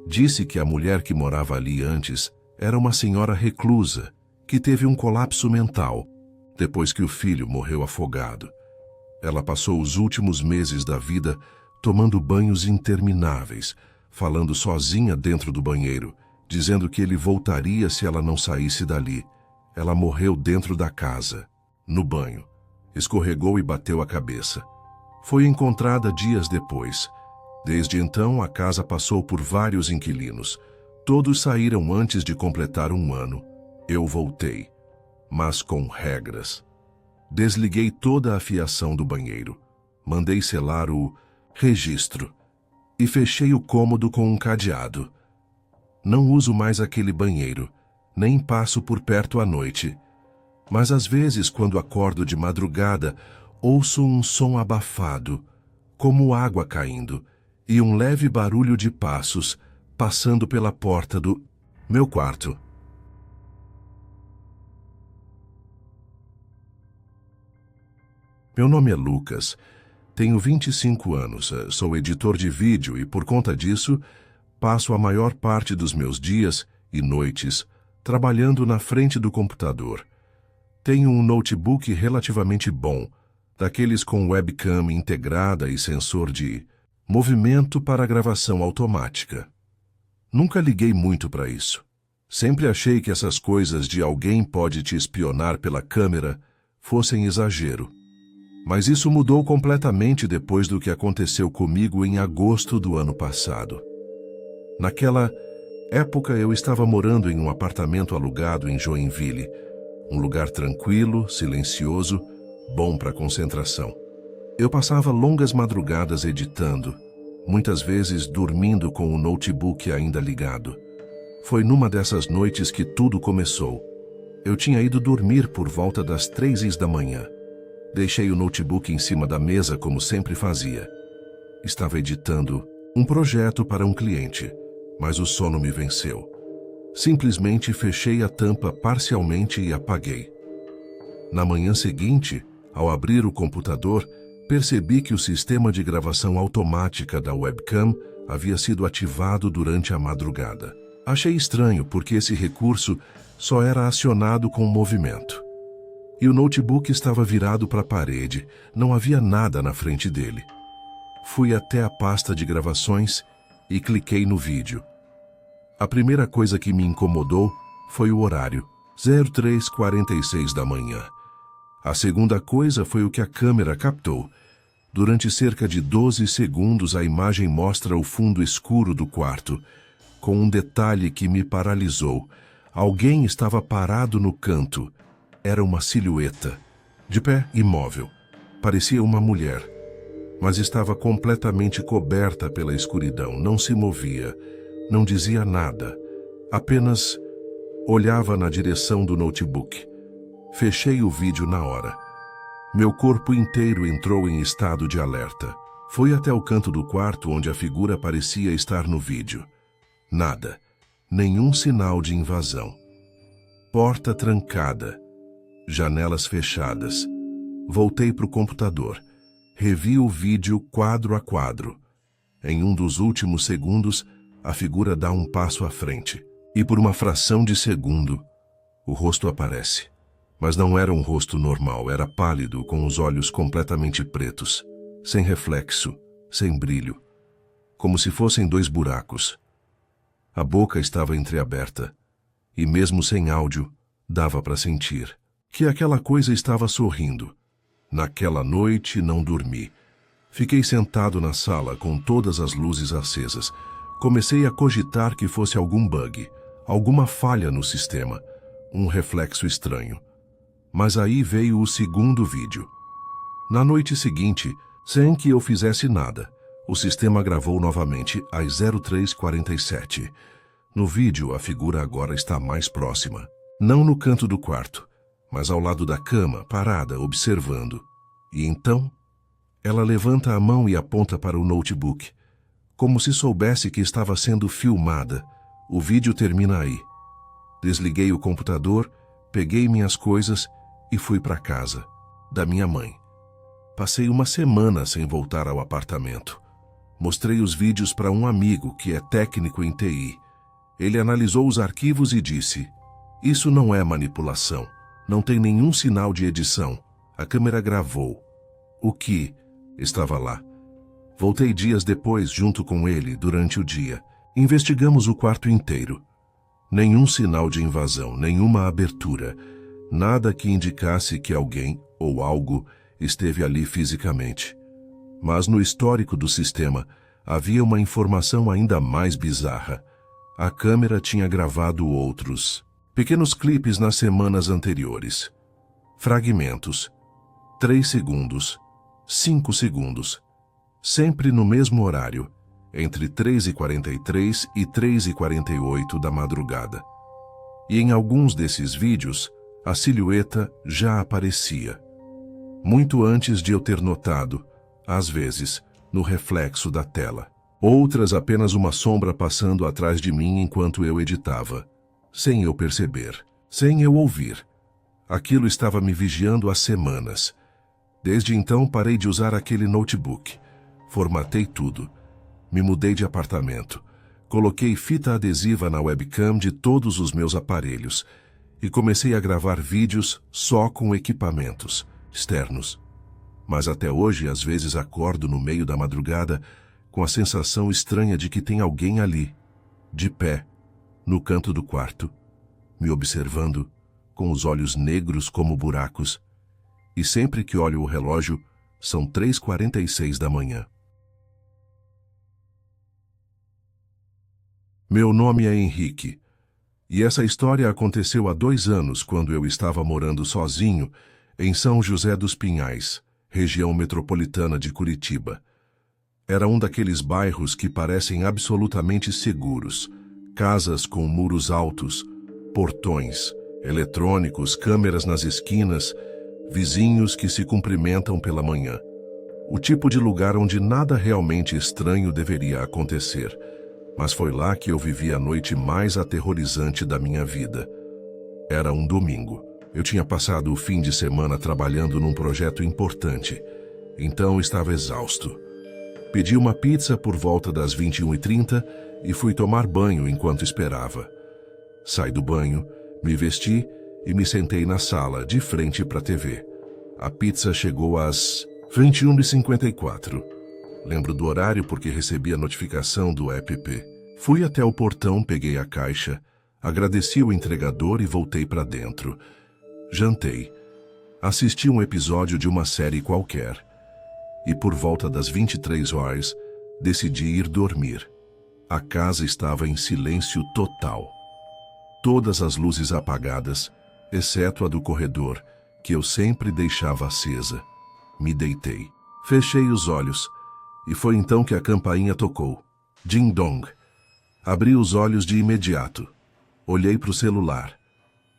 Disse que a mulher que morava ali antes era uma senhora reclusa, que teve um colapso mental, depois que o filho morreu afogado. Ela passou os últimos meses da vida tomando banhos intermináveis, falando sozinha dentro do banheiro, dizendo que ele voltaria se ela não saísse dali. Ela morreu dentro da casa, no banho. Escorregou e bateu a cabeça. Foi encontrada dias depois. Desde então, a casa passou por vários inquilinos. Todos saíram antes de completar 1 ano. Eu voltei, mas com regras. Desliguei toda a fiação do banheiro. Mandei selar o registro e fechei o cômodo com um cadeado. Não uso mais aquele banheiro, nem passo por perto à noite. Mas às vezes, quando acordo de madrugada, ouço um som abafado, como água caindo, e um leve barulho de passos passando pela porta do meu quarto. Meu nome é Lucas, tenho 25 anos, sou editor de vídeo e, por conta disso, passo a maior parte dos meus dias e noites trabalhando na frente do computador. Tenho um notebook relativamente bom, daqueles com webcam integrada e sensor de movimento para gravação automática. Nunca liguei muito para isso. Sempre achei que essas coisas de alguém pode te espionar pela câmera fossem exagero. Mas isso mudou completamente depois do que aconteceu comigo em agosto do ano passado. Naquela época eu estava morando em um apartamento alugado em Joinville, um lugar tranquilo, silencioso, bom para concentração. Eu passava longas madrugadas editando, muitas vezes dormindo com o notebook ainda ligado. Foi numa dessas noites que tudo começou. Eu tinha ido dormir por volta das 3 da manhã. Deixei o notebook em cima da mesa como sempre fazia. Estava editando um projeto para um cliente, mas o sono me venceu. Simplesmente fechei a tampa parcialmente e apaguei. Na manhã seguinte, ao abrir o computador, percebi que o sistema de gravação automática da webcam havia sido ativado durante a madrugada. Achei estranho porque esse recurso só era acionado com movimento. E o notebook estava virado para a parede, não havia nada na frente dele. Fui até a pasta de gravações e cliquei no vídeo. A primeira coisa que me incomodou foi o horário, 03h46 da manhã. A segunda coisa foi o que a câmera captou. Durante cerca de 12 segundos a imagem mostra o fundo escuro do quarto, com um detalhe que me paralisou. Alguém estava parado no canto. Era uma silhueta, de pé, imóvel. Parecia uma mulher, mas estava completamente coberta pela escuridão. Não se movia, não dizia nada, apenas olhava na direção do notebook. Fechei o vídeo na hora. Meu corpo inteiro entrou em estado de alerta. Fui até o canto do quarto onde a figura parecia estar no vídeo. Nada, nenhum sinal de invasão. Porta trancada. Janelas fechadas. Voltei para o computador. Revi o vídeo quadro a quadro. Em um dos últimos segundos, a figura dá um passo à frente. E por uma fração de segundo, o rosto aparece. Mas não era um rosto normal, era pálido, com os olhos completamente pretos, sem reflexo, sem brilho, como se fossem 2 buracos. A boca estava entreaberta, e mesmo sem áudio, dava para sentir que aquela coisa estava sorrindo. Naquela noite não dormi. Fiquei sentado na sala com todas as luzes acesas. Comecei a cogitar que fosse algum bug, alguma falha no sistema, um reflexo estranho. Mas aí veio o segundo vídeo. Na noite seguinte, sem que eu fizesse nada, o sistema gravou novamente às 03h47. No vídeo, a figura agora está mais próxima. Não no canto do quarto, mas ao lado da cama, parada, observando. E então, ela levanta a mão e aponta para o notebook, como se soubesse que estava sendo filmada. O vídeo termina aí. Desliguei o computador, peguei minhas coisas e fui para casa, da minha mãe. Passei uma semana sem voltar ao apartamento. Mostrei os vídeos para um amigo que é técnico em TI. Ele analisou os arquivos e disse: "Isso não é manipulação. Não tem nenhum sinal de edição. A câmera gravou. O que estava lá?" Voltei dias depois junto com ele durante o dia. Investigamos o quarto inteiro. Nenhum sinal de invasão, nenhuma abertura. Nada que indicasse que alguém ou algo esteve ali fisicamente. Mas no histórico do sistema havia uma informação ainda mais bizarra. A câmera tinha gravado outros pequenos clipes nas semanas anteriores. Fragmentos. 3 segundos. 5 segundos. Sempre no mesmo horário, entre 3h43 e 3h48 da madrugada. E em alguns desses vídeos, a silhueta já aparecia. Muito antes de eu ter notado, às vezes, no reflexo da tela. Outras apenas uma sombra passando atrás de mim enquanto eu editava. Sem eu perceber, sem eu ouvir. Aquilo estava me vigiando há semanas. Desde então parei de usar aquele notebook. Formatei tudo. Me mudei de apartamento. Coloquei fita adesiva na webcam de todos os meus aparelhos e comecei a gravar vídeos só com equipamentos externos. Mas até hoje, às vezes acordo no meio da madrugada com a sensação estranha de que tem alguém ali, de pé, no canto do quarto, me observando, com os olhos negros como buracos, e sempre que olho o relógio, são 3h46 da manhã. Meu nome é Henrique, e essa história aconteceu há 2 anos, quando eu estava morando sozinho em São José dos Pinhais, região metropolitana de Curitiba. Era um daqueles bairros que parecem absolutamente seguros. Casas com muros altos, portões, eletrônicos, câmeras nas esquinas, vizinhos que se cumprimentam pela manhã. O tipo de lugar onde nada realmente estranho deveria acontecer. Mas foi lá que eu vivi a noite mais aterrorizante da minha vida. Era um domingo. Eu tinha passado o fim de semana trabalhando num projeto importante. Então estava exausto. Pedi uma pizza por volta das 21h30 e fui tomar banho enquanto esperava. Saí do banho, me vesti e me sentei na sala, de frente para a TV. A pizza chegou às 21h54. Lembro do horário porque recebi a notificação do app. Fui até o portão, peguei a caixa, agradeci o entregador e voltei para dentro. Jantei. Assisti um episódio de uma série qualquer. E por volta das 23h, decidi ir dormir. A casa estava em silêncio total. Todas as luzes apagadas, exceto a do corredor, que eu sempre deixava acesa. Me deitei. Fechei os olhos. E foi então que a campainha tocou. Ding dong. Abri os olhos de imediato. Olhei para o celular.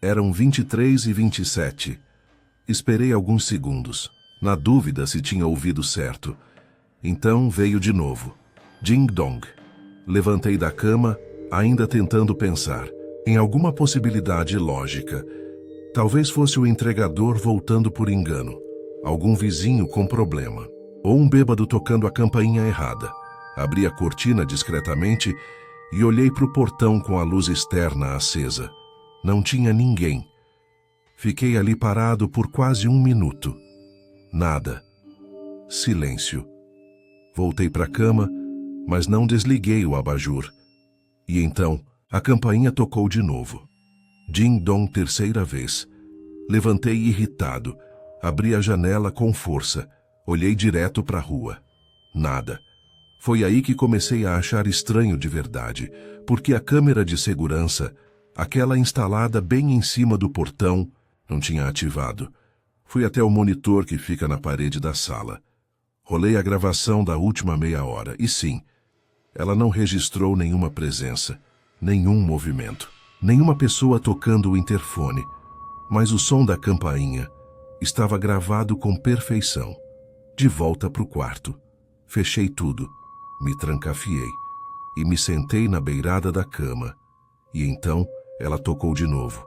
Eram 23h27. Esperei alguns segundos, na dúvida se tinha ouvido certo. Então veio de novo. Ding dong. Levantei da cama, ainda tentando pensar em alguma possibilidade lógica. Talvez fosse o entregador voltando por engano, algum vizinho com problema, ou um bêbado tocando a campainha errada. Abri a cortina discretamente e olhei para o portão com a luz externa acesa. Não tinha ninguém. Fiquei ali parado por quase 1 minuto. Nada. Silêncio. Voltei para a cama, mas não desliguei o abajur. E então, a campainha tocou de novo. Ding dong, terceira vez. Levantei irritado. Abri a janela com força. Olhei direto para a rua. Nada. Foi aí que comecei a achar estranho de verdade, porque a câmera de segurança, aquela instalada bem em cima do portão, não tinha ativado. Fui até o monitor que fica na parede da sala. Rolei a gravação da última meia hora, e sim, ela não registrou nenhuma presença, nenhum movimento, nenhuma pessoa tocando o interfone, mas o som da campainha estava gravado com perfeição. De volta para o quarto, fechei tudo, me trancafiei e me sentei na beirada da cama. E então ela tocou de novo.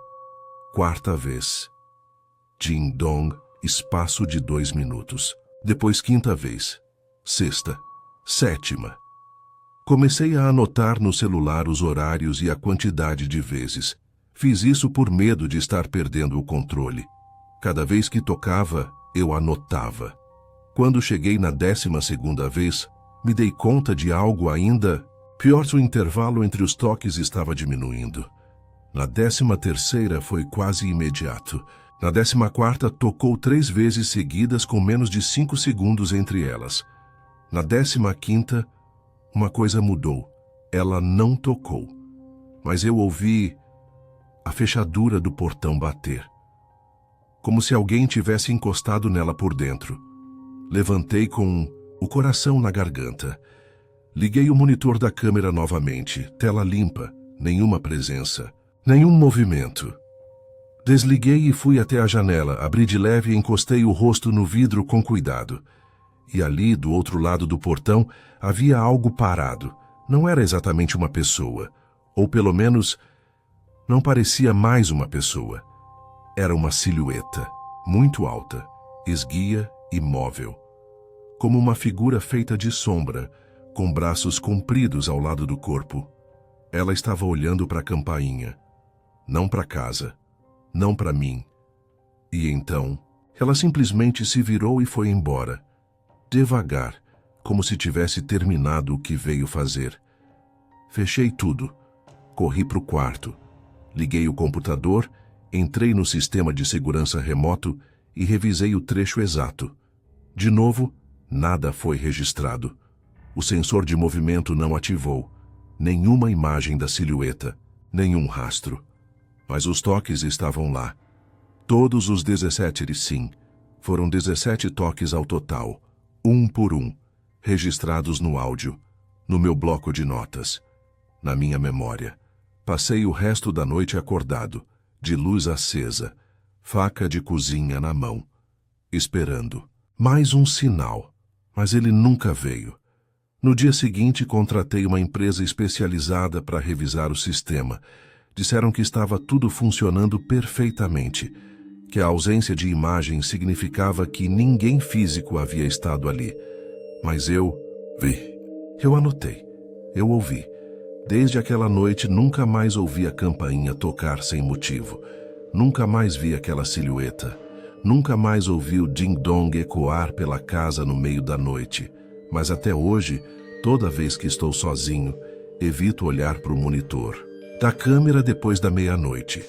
Quarta vez. Ding-dong, espaço de 2 minutos. Depois quinta vez. Sexta. Sétima. Comecei a anotar no celular os horários e a quantidade de vezes. Fiz isso por medo de estar perdendo o controle. Cada vez que tocava, eu anotava. Quando cheguei na 12ª vez, me dei conta de algo ainda pior. O intervalo entre os toques estava diminuindo. Na 13ª foi quase imediato. Na 14ª tocou 3 vezes seguidas com menos de 5 segundos entre elas. Na 15ª, uma coisa mudou. Ela não tocou. Mas eu ouvi a fechadura do portão bater. Como se alguém tivesse encostado nela por dentro. Levantei com o coração na garganta. Liguei o monitor da câmera novamente. Tela limpa, nenhuma presença, nenhum movimento. Desliguei e fui até a janela, abri de leve e encostei o rosto no vidro com cuidado. E ali, do outro lado do portão, havia algo parado. Não era exatamente uma pessoa, ou pelo menos, não parecia mais uma pessoa. Era uma silhueta, muito alta, esguia e móvel. Como uma figura feita de sombra, com braços compridos ao lado do corpo. Ela estava olhando para a campainha, não para casa, não para mim. E então, ela simplesmente se virou e foi embora, devagar, como se tivesse terminado o que veio fazer. Fechei tudo, corri para o quarto, liguei o computador, entrei no sistema de segurança remoto e revisei o trecho exato. De novo, nada foi registrado. O sensor de movimento não ativou. Nenhuma imagem da silhueta, nenhum rastro. Mas os toques estavam lá. Todos os 17, sim. Foram 17 toques ao total, um por um, registrados no áudio, no meu bloco de notas, na minha memória. Passei o resto da noite acordado, de luz acesa, faca de cozinha na mão, esperando. Mais um sinal, mas ele nunca veio. No dia seguinte, contratei uma empresa especializada para revisar o sistema. Disseram que estava tudo funcionando perfeitamente, que a ausência de imagem significava que ninguém físico havia estado ali. Mas eu vi. Eu anotei. Eu ouvi. Desde aquela noite, nunca mais ouvi a campainha tocar sem motivo. Nunca mais vi aquela silhueta. Nunca mais ouvi o ding-dong ecoar pela casa no meio da noite. Mas até hoje, toda vez que estou sozinho, evito olhar para o monitor da câmera depois da meia-noite.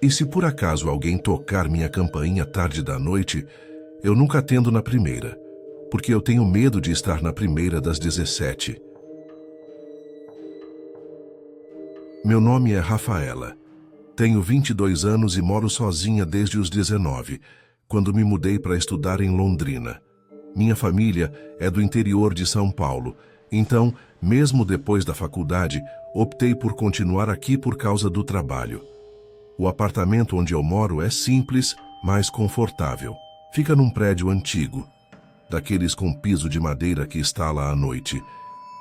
E se por acaso alguém tocar minha campainha tarde da noite, eu nunca atendo na primeira, porque eu tenho medo de estar na primeira das 17. Meu nome é Rafaela. Tenho 22 anos e moro sozinha desde os 19, quando me mudei para estudar em Londrina. Minha família é do interior de São Paulo, então, mesmo depois da faculdade, optei por continuar aqui por causa do trabalho. O apartamento onde eu moro é simples, mas confortável. Fica num prédio antigo, daqueles com piso de madeira que estala à noite,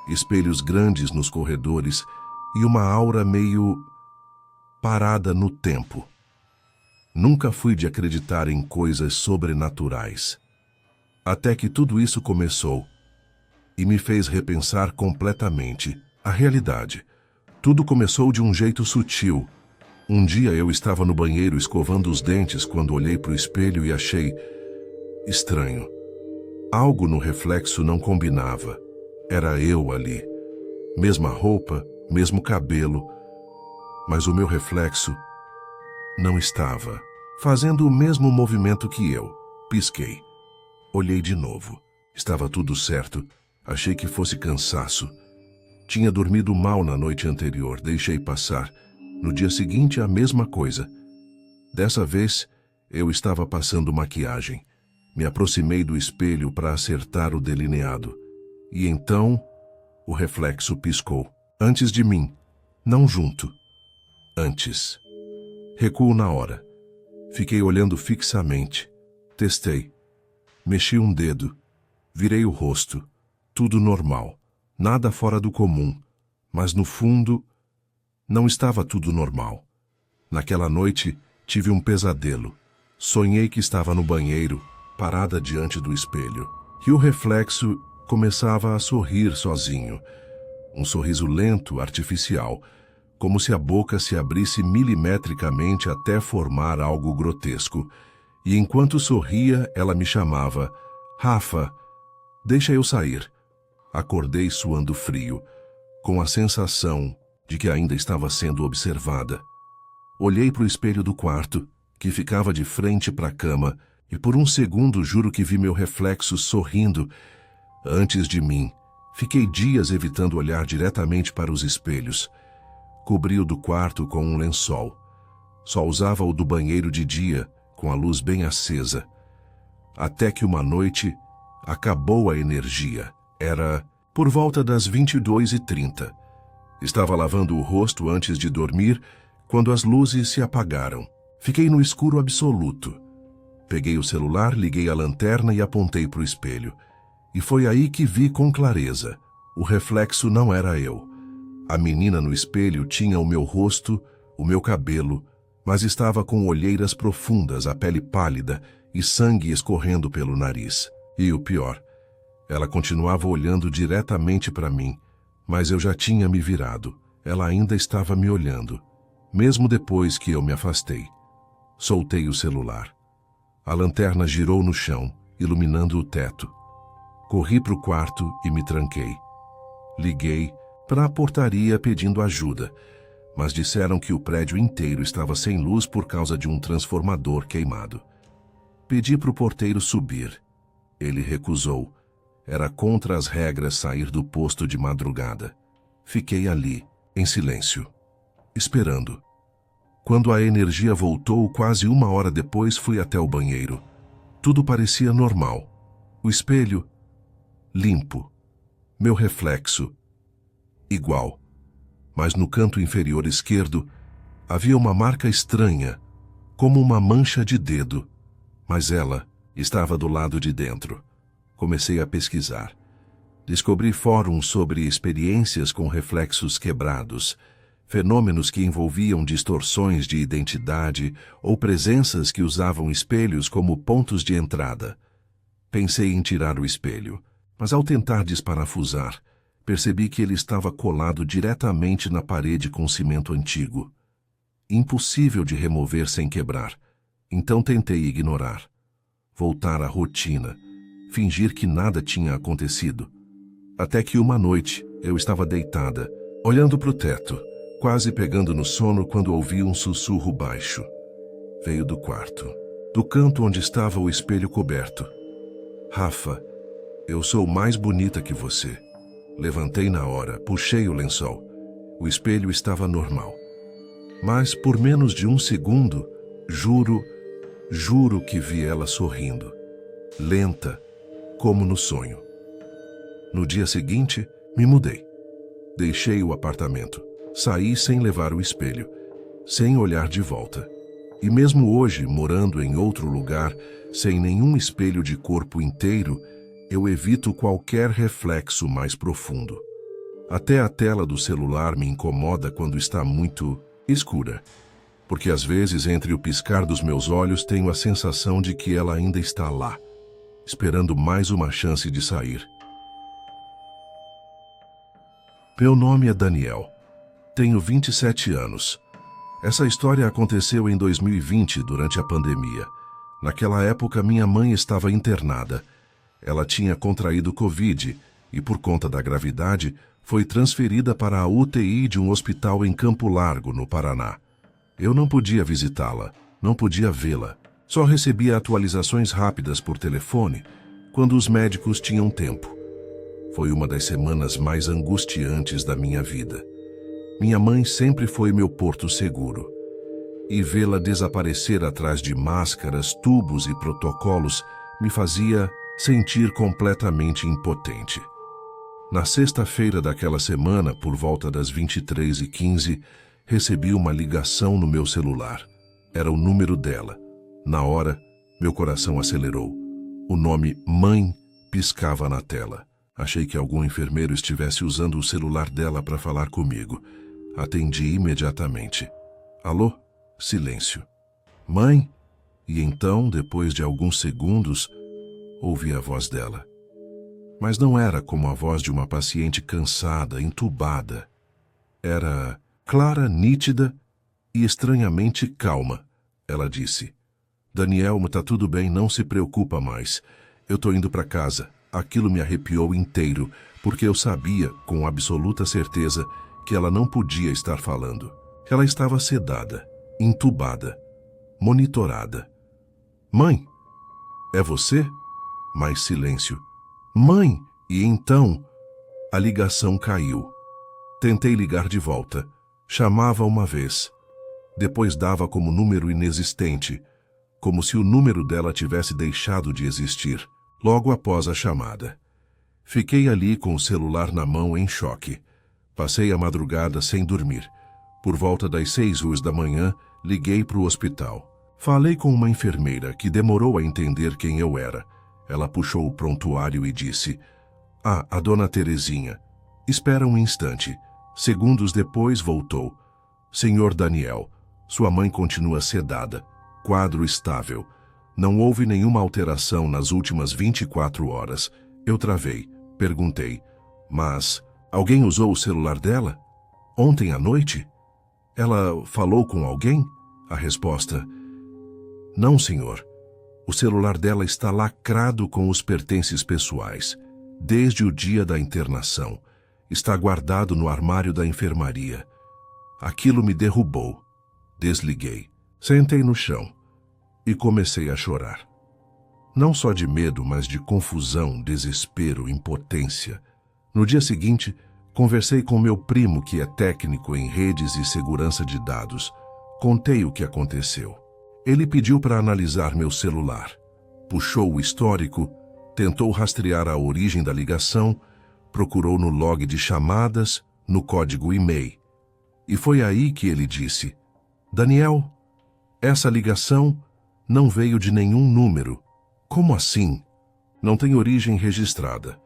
espelhos grandes nos corredores e uma aura meio parada no tempo. Nunca fui de acreditar em coisas sobrenaturais. Até que tudo isso começou e me fez repensar completamente a realidade. Tudo começou de um jeito sutil. Um dia eu estava no banheiro escovando os dentes quando olhei para o espelho e achei estranho. Algo no reflexo não combinava. Era eu ali. Mesma roupa, mesmo cabelo, mas o meu reflexo não estava fazendo o mesmo movimento que eu. Pisquei. Olhei de novo. Estava tudo certo. Achei que fosse cansaço. Tinha dormido mal na noite anterior, deixei passar. No dia seguinte, a mesma coisa. Dessa vez, eu estava passando maquiagem. Me aproximei do espelho para acertar o delineado. E então, o reflexo piscou. Antes de mim, não junto. Antes. Recuo na hora. Fiquei olhando fixamente. Testei. Mexi um dedo. Virei o rosto. Tudo normal. Nada fora do comum. Mas no fundo, não estava tudo normal. Naquela noite, tive um pesadelo. Sonhei que estava no banheiro, parada diante do espelho. E o reflexo começava a sorrir sozinho. Um sorriso lento, artificial, como se a boca se abrisse milimetricamente até formar algo grotesco. E enquanto sorria, ela me chamava: Rafa, deixa eu sair. Acordei suando frio, com a sensação de que ainda estava sendo observada. Olhei para o espelho do quarto, que ficava de frente para a cama, e por um segundo juro que vi meu reflexo sorrindo. Antes de mim, fiquei dias evitando olhar diretamente para os espelhos. Cobri o do quarto com um lençol. Só usava o do banheiro de dia, com a luz bem acesa. Até que uma noite, acabou a energia. Era por volta das 22h30. Estava lavando o rosto antes de dormir, quando as luzes se apagaram. Fiquei no escuro absoluto. Peguei o celular, liguei a lanterna e apontei para o espelho. E foi aí que vi com clareza. O reflexo não era eu. A menina no espelho tinha o meu rosto, o meu cabelo, mas estava com olheiras profundas, a pele pálida e sangue escorrendo pelo nariz. E o pior, ela continuava olhando diretamente para mim, mas eu já tinha me virado. Ela ainda estava me olhando, mesmo depois que eu me afastei. Soltei o celular. A lanterna girou no chão, iluminando o teto. Corri para o quarto e me tranquei. Liguei para a portaria pedindo ajuda, mas disseram que o prédio inteiro estava sem luz por causa de um transformador queimado. Pedi para o porteiro subir. Ele recusou. Era contra as regras sair do posto de madrugada. Fiquei ali, em silêncio, esperando. Quando a energia voltou, quase 1 hora depois, fui até o banheiro. Tudo parecia normal. O espelho, limpo. Meu reflexo, igual. Mas no canto inferior esquerdo, havia uma marca estranha, como uma mancha de dedo. Mas ela estava do lado de dentro. Comecei a pesquisar. Descobri fóruns sobre experiências com reflexos quebrados, fenômenos que envolviam distorções de identidade ou presenças que usavam espelhos como pontos de entrada. Pensei em tirar o espelho, mas ao tentar desparafusar, percebi que ele estava colado diretamente na parede com cimento antigo. Impossível de remover sem quebrar, então tentei ignorar. Voltar à rotina, fingir que nada tinha acontecido. Até que uma noite, eu estava deitada, olhando para o teto, quase pegando no sono quando ouvi um sussurro baixo. Veio do quarto, do canto onde estava o espelho coberto. Rafa, eu sou mais bonita que você. Levantei na hora, puxei o lençol. O espelho estava normal. Mas por menos de 1 segundo, juro que vi ela sorrindo. Lenta, como no sonho. No dia seguinte, me mudei. Deixei o apartamento. Saí sem levar o espelho, sem olhar de volta. E mesmo hoje, morando em outro lugar, sem nenhum espelho de corpo inteiro, eu evito qualquer reflexo mais profundo. Até a tela do celular me incomoda quando está muito escura, porque às vezes entre o piscar dos meus olhos tenho a sensação de que ela ainda está lá, esperando mais uma chance de sair. Meu nome é Daniel. Tenho 27 anos. Essa história aconteceu em 2020, durante a pandemia. Naquela época, minha mãe estava internada. Ela tinha contraído Covid e, por conta da gravidade, foi transferida para a UTI de um hospital em Campo Largo, no Paraná. Eu não podia visitá-la, não podia vê-la. Só recebia atualizações rápidas por telefone, quando os médicos tinham tempo. Foi uma das semanas mais angustiantes da minha vida. Minha mãe sempre foi meu porto seguro. E vê-la desaparecer atrás de máscaras, tubos e protocolos me fazia sentir completamente impotente. Na sexta-feira daquela semana, por volta das 23h15, recebi uma ligação no meu celular. Era o número dela. Na hora, meu coração acelerou. O nome Mãe piscava na tela. Achei que algum enfermeiro estivesse usando o celular dela para falar comigo. Atendi imediatamente. Alô? Silêncio. Mãe? E então, depois de alguns segundos, ouvi a voz dela. Mas não era como a voz de uma paciente cansada, entubada. Era clara, nítida e estranhamente calma. Ela disse: Daniel, tá tudo bem, não se preocupa mais. Eu tô indo para casa. Aquilo me arrepiou inteiro, porque eu sabia, com absoluta certeza, que ela não podia estar falando. Ela estava sedada, entubada, monitorada. Mãe, é você? Mais silêncio. Mãe! E então, a ligação caiu. Tentei ligar de volta. Chamava uma vez. Depois dava como número inexistente, como se o número dela tivesse deixado de existir, logo após a chamada. Fiquei ali com o celular na mão em choque. Passei a madrugada sem dormir. Por volta das 6 da manhã, liguei para o hospital. Falei com uma enfermeira que demorou a entender quem eu era. Ela puxou o prontuário e disse: a dona Terezinha. Espera um instante. Segundos depois voltou. Senhor Daniel, sua mãe continua sedada. Quadro estável. Não houve nenhuma alteração nas últimas 24 horas. Eu travei. Perguntei: mas alguém usou o celular dela? Ontem à noite? Ela falou com alguém? A resposta: não, senhor. O celular dela está lacrado com os pertences pessoais, desde o dia da internação. Está guardado no armário da enfermaria. Aquilo me derrubou. Desliguei. Sentei no chão e comecei a chorar. Não só de medo, mas de confusão, desespero, impotência. No dia seguinte, conversei com meu primo, que é técnico em redes e segurança de dados. Contei o que aconteceu. Ele pediu para analisar meu celular. Puxou o histórico, tentou rastrear a origem da ligação, procurou no log de chamadas, no código e-mail. E foi aí que ele disse: Daniel, essa ligação não veio de nenhum número. Como assim? Não tem origem registrada.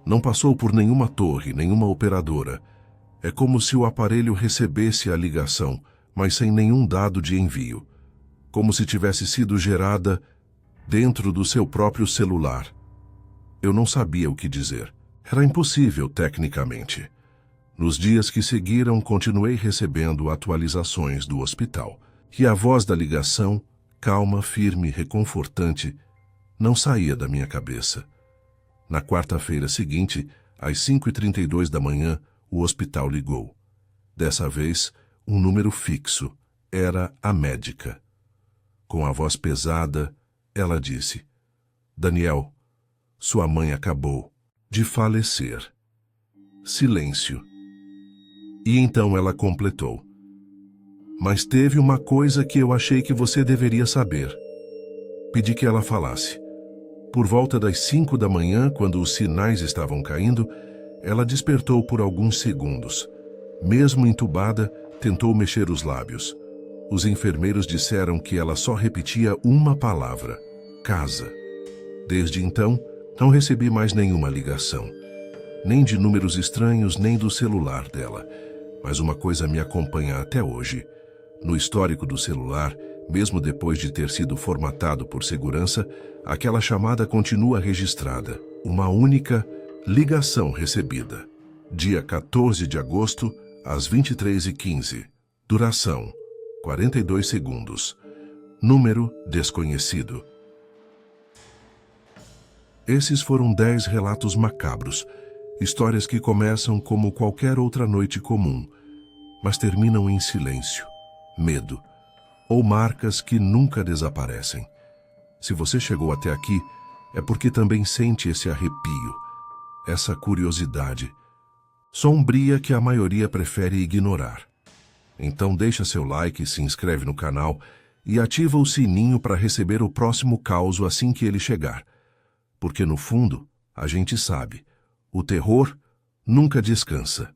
Não passou por nenhuma torre, nenhuma operadora. É como se o aparelho recebesse a ligação, mas sem nenhum dado de envio. Como se tivesse sido gerada dentro do seu próprio celular. Eu não sabia o que dizer. Era impossível, tecnicamente. Nos dias que seguiram, continuei recebendo atualizações do hospital. E a voz da ligação, calma, firme, reconfortante, não saía da minha cabeça. Na quarta-feira seguinte, às 5h32 da manhã, o hospital ligou. Dessa vez, um número fixo. Era a médica. Com a voz pesada, ela disse: Daniel, sua mãe acabou de falecer. Silêncio. E então ela completou: mas teve uma coisa que eu achei que você deveria saber. Pedi que ela falasse. Por volta das 5 da manhã, quando os sinais estavam caindo, ela despertou por alguns segundos. Mesmo entubada, tentou mexer os lábios. Os enfermeiros disseram que ela só repetia uma palavra: casa. Desde então, não recebi mais nenhuma ligação. Nem de números estranhos, nem do celular dela. Mas uma coisa me acompanha até hoje. No histórico do celular, mesmo depois de ter sido formatado por segurança, aquela chamada continua registrada. Uma única ligação recebida. Dia 14 de agosto, às 23h15. Duração: 42 segundos. Número desconhecido. Esses foram 10 relatos macabros, histórias que começam como qualquer outra noite comum, mas terminam em silêncio, medo ou marcas que nunca desaparecem. Se você chegou até aqui, é porque também sente esse arrepio, essa curiosidade, sombria que a maioria prefere ignorar. Então deixa seu like, se inscreve no canal e ativa o sininho para receber o próximo caos assim que ele chegar. Porque no fundo, a gente sabe, o terror nunca descansa.